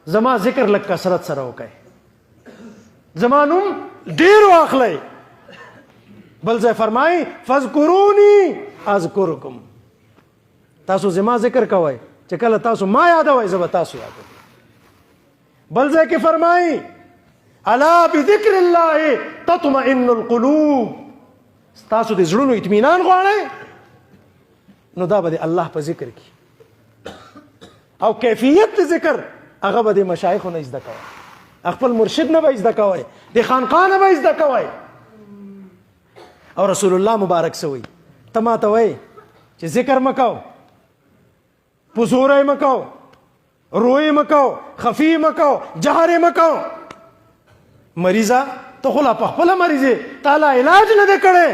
زما ذکر لږ کثرت سره وکئ، زما نوم ډېر واخلئ. بل ځای فرمایي فاذکرونی اذکرکم، تاسو زما ذکر کوئ، چې کله تاسو ما یادوئ زه به تاسو یادوم. بل ځای کې فرمایي الا بذکر الله تطمئن القلوب، تاسو د زړونو اطمینان غواړئ نو دا به د الله په ذکر کې، او کیفیت د ذکر هغه به د مشایخو نه زده کوئ، خپل مرشد نه به زده کوئ، د خانقاه نه به زده کوئ. او رسول الله مبارک څه وایي، ته ما ته وایې چې ذکر مه کوو، په زوری مه کوو، روی مه کوو، خفي مه کوو، جهر یې مه کوو. مریضه ته خو لا په خپله مریض یې، تا لا علاج نه دی کړی،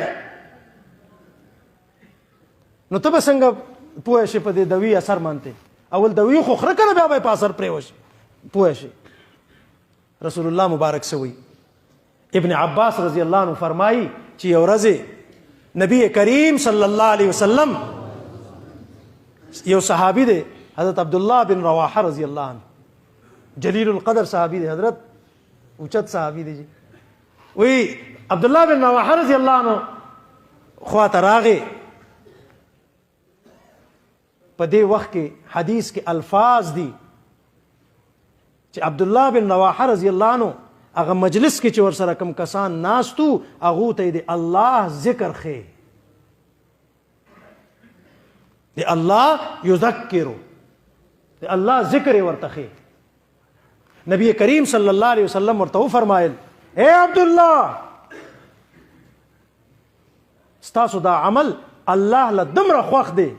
نو ته به څنګه پوه شې په دې دوي اثر باندې؟ اول دوي خو خره کنه، بیا به یې په اثر پرېوشي پوه شي. رسول الله مبارک څه وایي، ابن عباس رضی الله عنه فرمایي چې یو ورځ نبی کریم صلی الله علیه وسلم، یو صحابي دی حضرت عبدالله بن رواحه رضی الله عنه، جلیل القدر صحابي دی، حضرت اوچت صحابي دی. وی عبدالله بن رواحه رضی الله عنه خواته راغی. په دې وخت کې حدیث کې الفاظ دي چې عبدالله بن رواحه رضی الله عنه هغه مجلس کې چې ورسره کوم کسان ناستو هغو ته د الله ذکر ښیي، د الله یذکرو، د الله ذکر یې ورته ښیي. نبی کریم صلی الله علیه وسلم ورته وفرمایل اے عبدالله ستاسو دا عمل الله له دومره خوښ دی،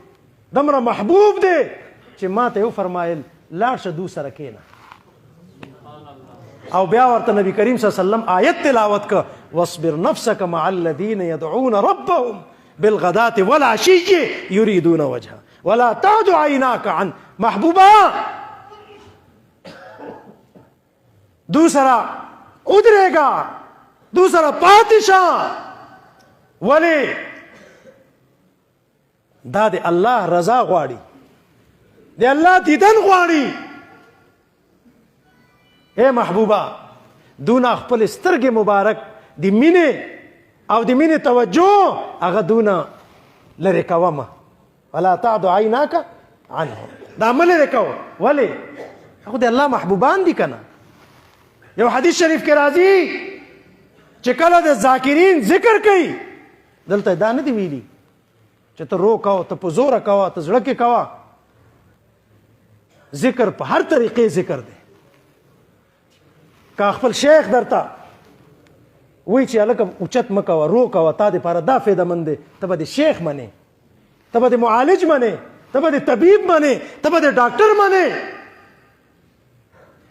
دومره محبوب دی چې ما ته یې وفرمایل لاړ شه دو سره کښېنه. او بیا ورته نبی کریم صلی الله علیه وسلم آیت تلاوت که واصبر نفسك مع الذين يدعون ربهم بالغداة والعشي يريدون وجهه ولا تعد عيناك عن محبوبا. دوسرا ادریگا، دوسرا پاتشاہ، ولی دا د الله رضا غواړي، د الله دیدن غواړي. اے محبوبا دونه خپل سترګې مبارک د مینې او د مینې توجه هغه دونه لرې کوه مه، ولا تعد عیناک عنهم، دا مه لرې کوه. ولې؟ هغه د الله محبوبان دي که نه. یو حدیث شریف کې راځي چې کله د ذاکرین ذکر کوي، دلته دا نه دی ویلي چې ته رو کوه، ته په زوره کوه، ته زړه کې کوه. ذکر په هر طریقې ذکر دی. که خپل شیخ درته وایي چې هلکه اوچت مه کوه، رو کوه، تا دپاره دا فایده مند دی، ته به د شیخ منې، ته به د معالج منې، ته به د طبیب منې، ته به د ډاکټر منې.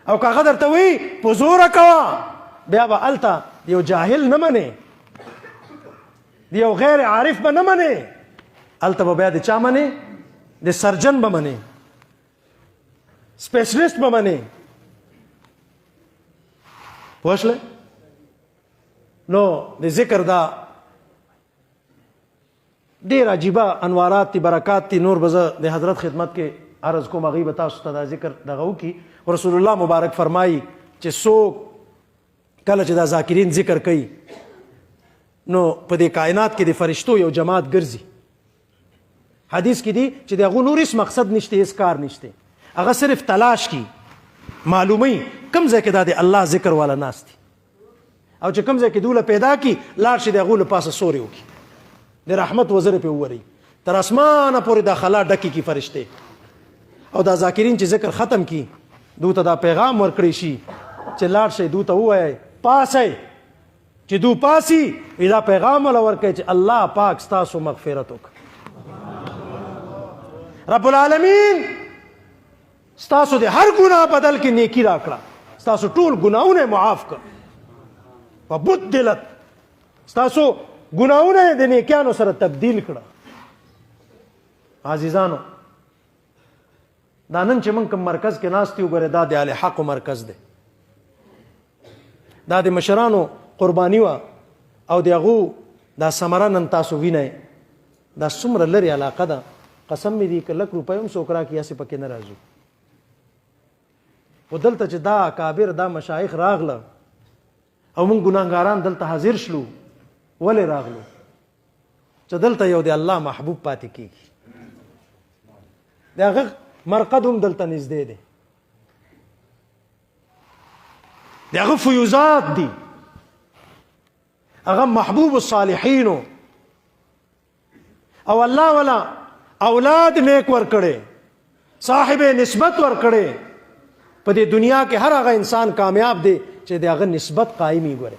او که هغه درته وایي په زوره کوه، بیا به هلته یو جاهل نه منې، د یو غیر عارف به نه منې، هلته به بیا د چا منې؟ د سرجن به منې، سپیشلیسټ به منې. پوه شوې؟ نو د ذکر دا ډېر عجیبه انوارات دي، برکات دي. نور به زه د حضرت خدمت کې عرض کوم، هغوی به تاسو ته دا ذکر دغه وکړي. رسول الله مبارک فرمایي چې څوک کله چې دا ذاکرین ذکر کوي نو په دې کائنات کې د فرشتو یو جماعت ګرځي. حدیث کې دي چې د هغو نور هېڅ مقصد نشته، هېڅ کار نشته، هغه صرف تلاش کی معلومي کوم ځای کې دا د الله ذکر والا ناست دي، او چې کوم ځای کې دوله پیدا کی لاړ شي د هغو له پاسه سوري وکړي، د رحمت وزرې پې ووري، تر اسمانه پورې دا خلا ډکې کی فرشتې. او دا ذاکرین چې ذکر ختم کی دو ته دا پیغام ورکړی شي چې لاړ شي دو ته ووایي پاسئ چې دو پاسی دا پیغام ولا ورکړي چې الله پاک ستاسو مغفرت وکړي رب العالمین ستاسو د هر ګناه بدل کې نیکی راکړه ستاسو ټول ګناهونه معاف کړ وبدلت ستاسو ګناهونه د نیکانو سره تبدیل کړه عزیزانو دا نن چې موږ کوم مرکز کې ناست یو ګوره دا د اهل حق مرکز دی دا د مشرانو قرباني وه او د هغو دا ثمره نن تاسو وینئ دا څومره لرې علاقه ده قسم مې دی که لک روپۍ هم څوک راکړي هسې پکې نه راځو خو دلته چې دا اکابر دا مشایخ راغله او موږ ګناهګاران دلته حاضر شلو ولې راغلو چې دلته یو د الله محبوب پاتې کېږي د هغه مرقد هم دلته نږدې دی د هغه فیوزات دي هغه محبوب الصالحینو او الله ولا اولاد نیک ورکړي صاحب نسبت ورکړي په دې دنیا کې هر هغه انسان کامیاب دی چې د هغه نسبت قایمي ګوره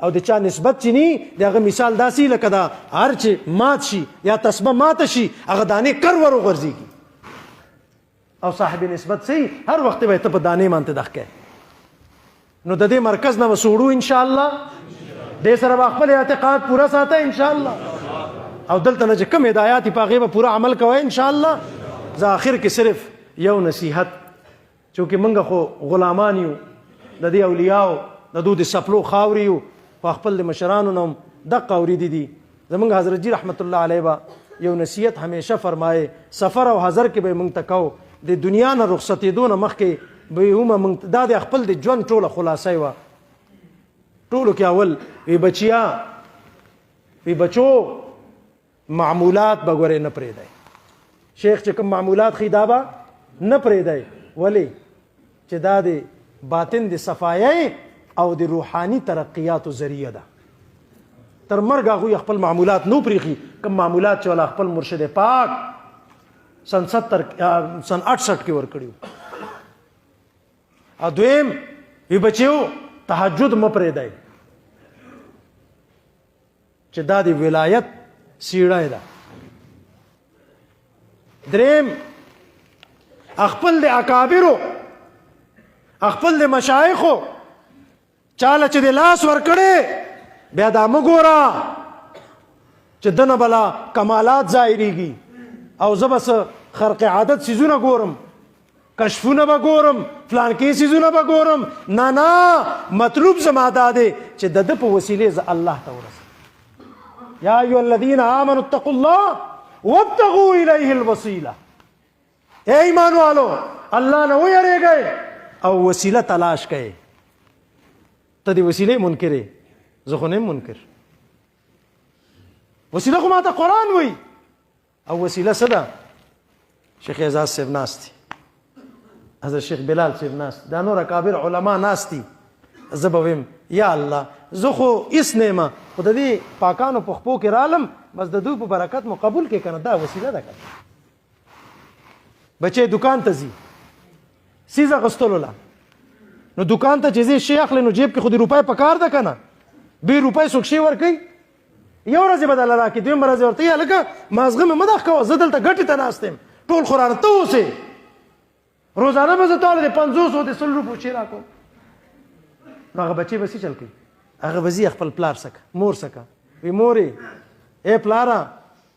او د چا نسبت چې نی د هغه مثال داسې لکه دا هر چې مات شي یا تسبه ماته شي هغه دانې کر ور وغورځېږي او صاحب نسبت صحیح هر وخت به ته په دانې باندې دښکې نو د دې مرکز نه وسوړو ان شاء الله دې سره به خپل اعتقاد پوره ساته ان شاء الله او دلته نه چې کوم هدایات په هغې به پوره عمل کوئ ان شاء الله زه آخر کې صرف یو نصیحت چونکې موږ خو غلامان یو د دې اولیاو د دوی د سپلو خاورې یو په خپل د مشرانو نه هم دقه اورېدي دي زموږ حضرت جي رحمت الله علیه به یو نصیحت همیشه فرمایي سفر او حضر کې به موږ ته کو د دنیا نه رخصتېدو نه مخکې به هم موږ دا د خپل د ژوند ټوله خلاصه وه ټولو کې اول وی بچیا وی بچو معمولات به ګورې نه پرېږدئ شیخ چې کوم معمولات ښي دا به نه پرېږدئ ولې چې دا د باطن د صفایۍ او د روحاني ترقیاتو ذریعه ده تر مرګ هغوی خپل معمولات نو پرېښي کوم معمولات چې والا خپل مرشد پاک سن 68 کې ورکړي او دویم وی بچیو تهجد مه پرېږدئ چې دا د ولایت سیړی ده دریم خپل د اکابرو خپل د مشایخو چاله چې د لاس ورکړې بیا دا مه ګوره چې دنه بلا کمالات ظاهریږي او زه بس خرق عادت سیزونه ګورم کشفونه به ګورم فلانکې سیزونه به ګورم نه نه مطلوب زما دا دی چې د ده په وسیلې زه الله ته ورسم یا ایها الذین آمنوا اتقوا الله وابتغوا الیه الوسیله اے ایمان والو الله نه ویریږئ او وسیله تلاش کئ ته د وسیلې منکر یې زه خو نه یم منکر وسیله خو ماته قرآن وی او وسیله څه ده شیخ اعزاز صاحب ناست دي حضرت شیخ بلال صاحب ناست دا نور اکابر علما ناست دي زه به ویم یا الله زه خو هېڅ نه یم خو د دې پاکانو په خپو کې رالم بس د دوی په برکت مو قبول کړې که نه دا وسیله ده که بچی دکان ته ځي سیز اخیستلو له نو دکان ته چې ځې شی اخلي نو جیب کې خو د روپۍ په کار ده که نه بې روپۍ څوک شی ورکوي یو ورځ یې به دله راکړي دویم ورځ یې ورته یا هلکه مازغه مې مه دغه کوه زه دلته ګټې ته ناست یم ټول خو رانه ته اوسې روزانه به زه تاله د 50 او د 100 روپو شی راکوم نو هغه بچې به څه چل کوي هغه به ځي خپل پلار څخه مور څخه وی مورې ای پلاره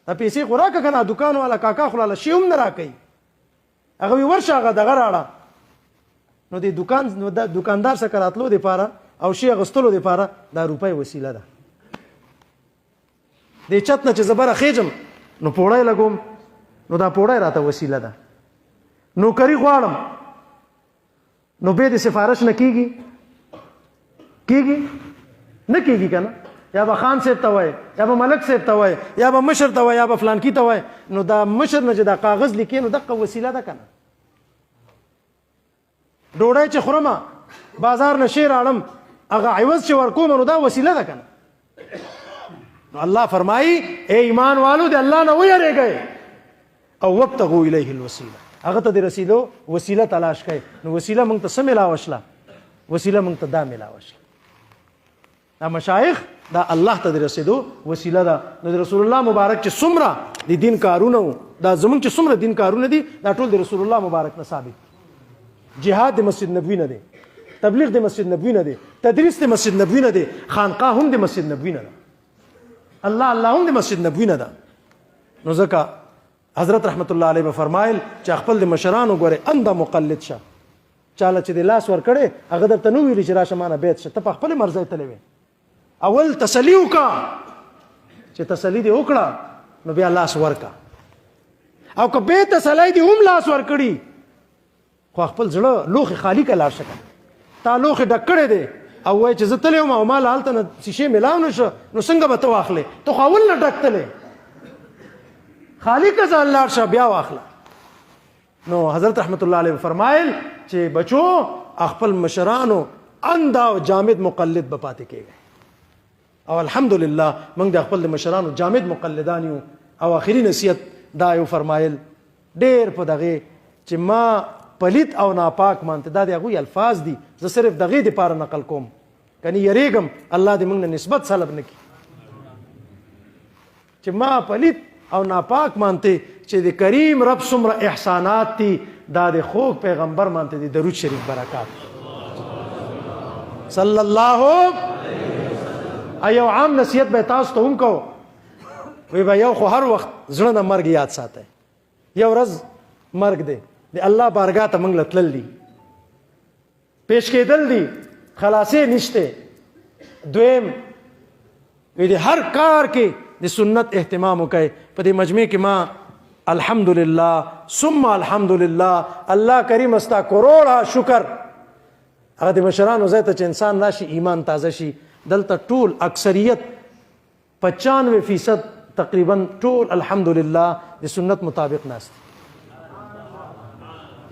دا پیسې خو راکړه که نه دکان والا کاکا خو لاله شی هم نه راکوي هغه وی ورشه هغه دغه راړه نو د دکاندار څخه راتلو دپاره او شی اخیستلو دپاره دا روپۍ وسیله ده د چت نه چې زه بره خیجم نو پوړی لګوم نو دا پوړی راته وسیله ده نوکري غواړم نو بیا د سفارش نه کیږي نه کیږي که نه یا به خان صاحب ته وایي یا به ملک صاحب ته وایي یا به مشر ته وایي یا به فلانکي ته وایي نو دا مشر نه چې دا کاغذ لیکي نو دقه وسیله ده که نه ډوډۍ چې خورمه بازار نه شی راړم هغه عوض چې ورکوم نو دا وسیله ده که نه نو الله فرمایي اے ایمان والو د الله نه ویریږئ او وابتغوا الیه الوسیله هغه ته د رسیدو وسیله تلاش کړئ. نو وسیله موږ ته څه میلاوه شله؟ وسیله موږ ته دا میلاوه شله. دا مشایخ دا الله ته د رسیدو وسیله ده. نو د رسول الله مبارک چې څومره د دین کارونه وو، دا زمونږ چې څومره دین کارونه دي دا ټول د رسول الله مبارک نه ثابت. جهاد د مسجد نبوي نه دی، تبلیغ د مسجد نبوي نه دی، تدریس د مسجد نبوي نه دی، خانقاه هم د مسجد نبوي نه ده، الله هم د مسجد نبوي نه ده. نو ځکه حضرت رحمت الله علیه به فرمایل چې خپل د مشرانو ګوره انده مقلد شه. چاله چې د لاس ورکړې هغه درته نه ویلي چې راشه مانه بیت شه، ته په خپلې مرضۍ تللی وې. اول تسلي وکړه، چې تسلي دې وکړه نو بیا لاس ورکړه. او که بې تسلی دې هم لاس ورکړي خو خپل زړه لوښې خالي که لاړ شه که تا لوښې ډک کړی دی او وایي چې زه تلی وم او ما له هلته نه شیشې میلاو نه شه، نو څنګه به ته واخلې؟ ته خو اول نه ډک تلی، خالی که ځان لاړ شه بیا واخله. نو حضرت رحمت الله علیه فرمایل چې بچو خپل مشرانو انده او جامد مقلد به پاتې کېږئ. او الحمدلله موږ د خپل مشرانو جامد مقلدان یو. او آخري نصیحت دا یو فرمایل ډېر په دغې چې ما پلیت او ناپاک مانته، دا د هغوی الفاظ دي، زه صرف دغې دپاره نقل کوم کنی یریږم الله دې موږ نه نسبت سلب نه کړي چې ما پلیت او ناپاک مانته چې د کریم رب څومره احسانات دي، دا د خوږ پیغمبر مانته د درود شریف برکات صلی الله. یو عام نصیحت به تاسو ته هم کوو، وی به یو خو هر وخت زړه نه مرګ یاد ساتئ. یو ورځ مرګ دی، د الله بارګاه ته موږ له تلل دي، پیش کېدل دي، خلاصې نشته. دویم وی د هر کار کې د سنت اهتمام وکړئ. په دې مجمع کې ما الحمدلله ثم الحمدلله الله کریم استا کروڑا شکر. هغه د مشرانو ځای ته چې انسان راشي ایمان تازه شي. دلته ټول اکثریت 95% تقریبا ټول الحمدلله د سنت مطابق ناست.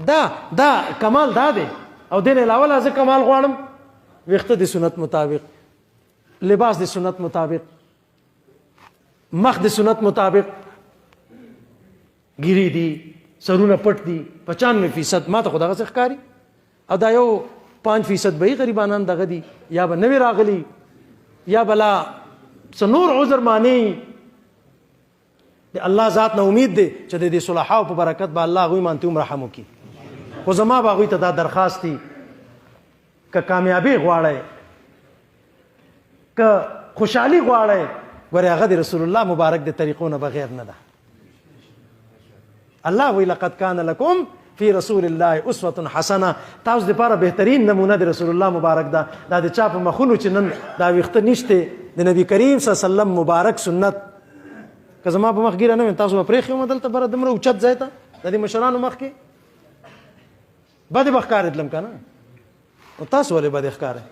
دا کمال دا دی. او دین علاوه زه کمال غواړم، ویښته د سنت مطابق، لباس د سنت مطابق، مخ د سنت مطابق، ګیری دي، سرونه پټ دي. 95% ما ته خو دغه څه ښکاري. او دا یو 5% به غریبانان دغه دي، یا به نوی راغلي، یا بلا څه نور عذر مانی. د الله ذات نه امید دی چې د دې صلحاو په برکت به الله هغوی باندې هم رحم وکړي. خو زما به هغوی ته دا درخواست دی که کامیابي غواړئ، که خوشحالي غواړئ، ګورې هغه د رسول الله مبارک د طریقو نه بغیر نه ده. الله وی لقد کان لکم فی رسول الله اسوة حسنه. تاسو دپاره بهترین نمونه د رسول الله مبارک ده. دا د چا په مخونو چې نن دا ویښته نشته د نبی کریم صلی الله علیه وسلم مبارک سنت که زما په مخ ګیره نه وي تاسو به پرېښي وم دلته بره دومره اوچت ځای ته د دې مشرانو مخ کې بدې به ښکارېدلم که نه. نو تاسو ولې بدې ښکارئ؟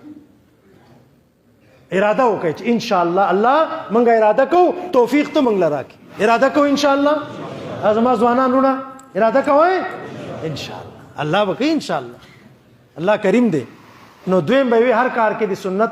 اراده وکړئ چې انشاءالله الله موږ اراده کوو توفیق ته موږ له راکړي. اراده کوو انشاءالله. زما ځوانان وروڼه اراده کوئ انشاءالله الله به کوي انشاءالله. الله کریم دی. نو دویم به وي هر کار کې د سنت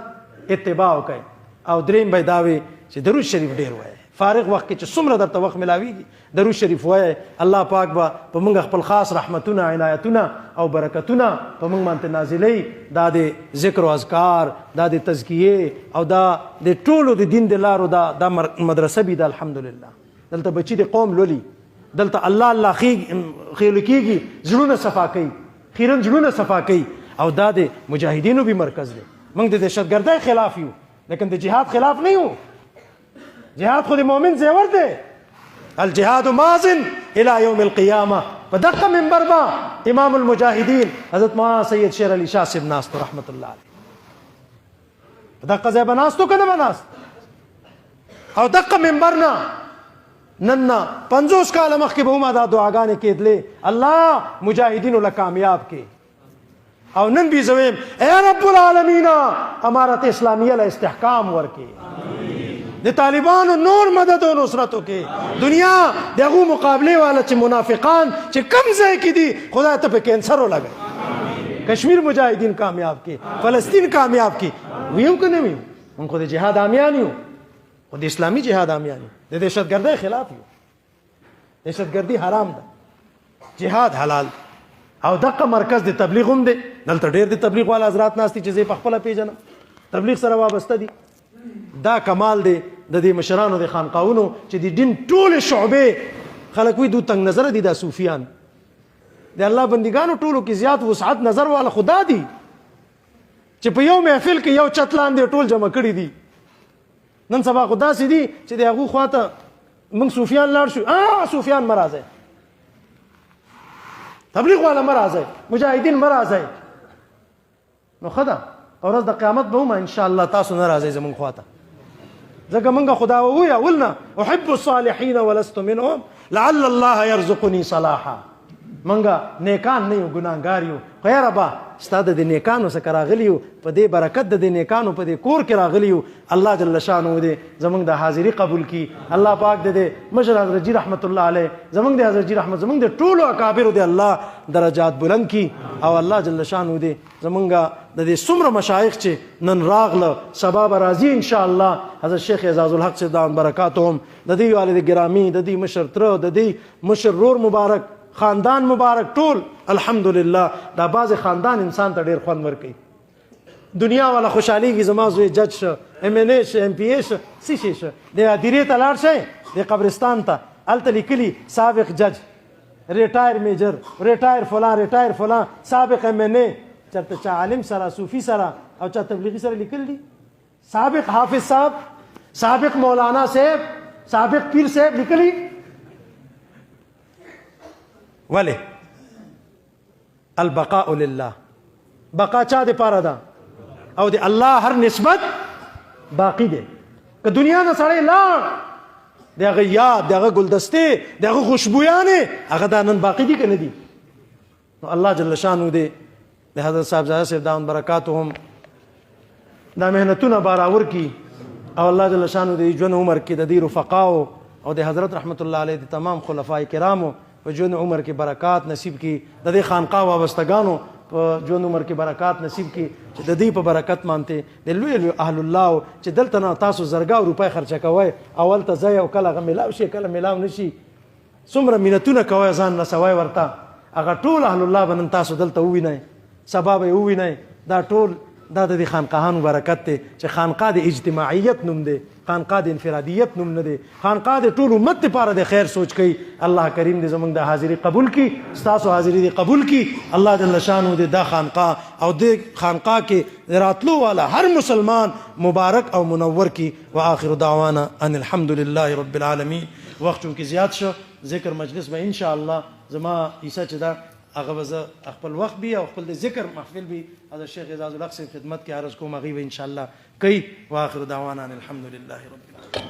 اتباع وکړئ. او دریم به دا وي چې درود شریف ډېر وایئ. فارغ وخت کې چې څومره درته وخت ملاویږي درود شریف وایئ. الله پاک به په موږ خپل خاص رحمتونه، عنایتونه او برکتونه په موږ باندې نازلوي. دا د ذکر او اذکار، دا د تزکیې او دا د ټولو د دین د لارو دا مدرسه بي ده. الحمدلله دلته بچي د قوم لولي، دلته الله خیلو کېږي، زړونه صفا کوي، خیرن زړونه صفا کوي. او دا د مجاهدینو به مرکز دی. موږ د دهشتګردۍ خلاف یو لیکن د جهاد خلاف نه یو. جهاد خو د مؤمن زیور دی. الجهاد ماضن الى یوم القیامه. په دغه منبر به امام المجاهدین حضرت مولانا سید شیر علی شاه صاحب ناستو رحمت الله علیه. په دغه ځای به ناستو که نه به ناست؟ او دغه منبر نه نن نه 50 کاله مخکې به هم دا دعاګانې کېدلې الله مجاهدینو له کامیاب کې. او نن بي زویم اے رب العالمین امارت اسلامیه له استحکام ورکې، د طالبانو نور مدد او نصرت وکې، دنیا دغه مقابله والا چې منافقان چې کم ځای کې دي خدای ته په کینسر ولګي، کشمیر مجاهدین کامیاب کې، فلسطین کامیاب کې. ویو که نه ویو؟ موږ خو د جهاد عامیان یو، خو د اسلامي جهاد عامیان یو، د دهشتګردۍ خلاف یو. دهشتګردي حرام ده. جهاد حلال او دغه مرکز د تبلیغ هم دی دلته ډېر د تبلیغ والا حضرات ناستي چې زه په خپله پیژنم تبلیغ سره وابسته دي دا کمال دی د دې مشرانو د خانقاهونو چې د دین ټولې شعبې خلک وي دو تنګ نظره دي دا صوفیان د الله بندګانو ټولو کې زیات وسعت نظر والا خدا دي چې په یو محفل کې یو چت لاندې ټول جمع کړي دي نن سبا خو داسې دي چې د هغو خواته موږ صوفیان لاړ شو صوفیان مه راځئ تبلیغ والا مه راځئ مجاهدین مه راځئ نو ښه ده ورځ د قیامت به هم انشاءالله تاسو نه راځئ زموږ خواته ځکه موږ خدا ووایه ولنا احب الصالحین ولست منهم لعل الله یرزقني صلاحا منګه نیکان نه یو ګناهګار یو خو یاره با ستا د نیکانو څخه راغلي یو په دې برکت د نیکانو په دې کور کې راغلي یو الله جل شانه دې زموږ د حاضري قبول کړي الله پاک دې مشر حضرت جی رحمت الله علیه زموږ د حضرت جی رحمت زموږ د ټولو اکابرو دې الله درجات بلند کړي او الله جل شانه دې زموږ د دې څومره مشایخ چې نن راغله سبا به راځي ان شاء الله حضرت شیخ اعزاز الحق صاحب دامت برکاتهم د دې والد ګرامی د دې مشر تره د دې مشر رور مبارک خاندان مبارک ټول الحمدلله دا باز خاندان انسان ته ډیر خوند ورکوي دنیا والا خوشحالیږي زما زوی جج شه ام ان اے شه ام پی اے شه څه شی شه د هدیرې ته لاړ شئ د قبرستان ته هلته لیکلي سابق جج ریټایر میجر ریټایر فلان ریټایر فلان سابق ام ان اے چېرته چا عالم سره صوفي سره او چا تبلیغي سره لیکل دي سابق حافظ صاحب سابق مولانا صاحب سابق پیر صاحب لیکلي ولی البقاء لله بقا چا د پاره ده او د الله هر نسبت باقی دی که دنیا نه سړی لاړ د هغه یاد د هغه ګلدستې د هغه خوشبویانې هغه دا نن باقی دي که نه دي نو الله جل شانو دی د حضرت صاحبزاده صاحب دامت برکاتهم دا محنتونه باراور کی او الله جل شانو دی ژوند عمر کې د دې رفقاو او د حضرت رحمت الله علیه د تمام خلفای کرامو په ژوند عمر کې برکات نصیب کړي د دې خانقاه وابستګانو په ژوند عمر کې برکات نصیب کړي چې د دې په برکت مانته د لوی لوی اهل الله چې دلته نه تاسو زرګاو روپۍ خرچه کوئ اول ته ځئ او کله هغه میلاو شي کله میلاو نه شي څومره مینتونه کوئ ځان نه سوای ورته هغه ټول اهل الله به نن تاسو دلته ووینئ سبا به یې ووینئ دا ټول دا د دې خانقاهانو برکت دی چې خانقاه د اجتماعیت نوم دی خانقاه د انفرادیت نوم نه دی خانقاه د ټول امت لپاره د خیر سوچ کوي الله کریم دې زموږ د حاضري قبول کړي ستاسو حاضري دې قبول کړي الله جل شانه دې دا خانقاه او د خانقاه کې راتلو والا هر مسلمان مبارک او منور کړي واخر دعوانا ان الحمد لله رب العالمین وخت چونکې زیات شو ذکر مجلس به ان شاء الله زما عیسی چې دا هغه به زه خپل وخت بي او خپل د ذکر محفل بي حضرت شیخ اعزاز الحق صاحب خدمت کې عرض کوم هغې به انشاءالله کوي واخر دعوانا ان الحمد لله رب العالمین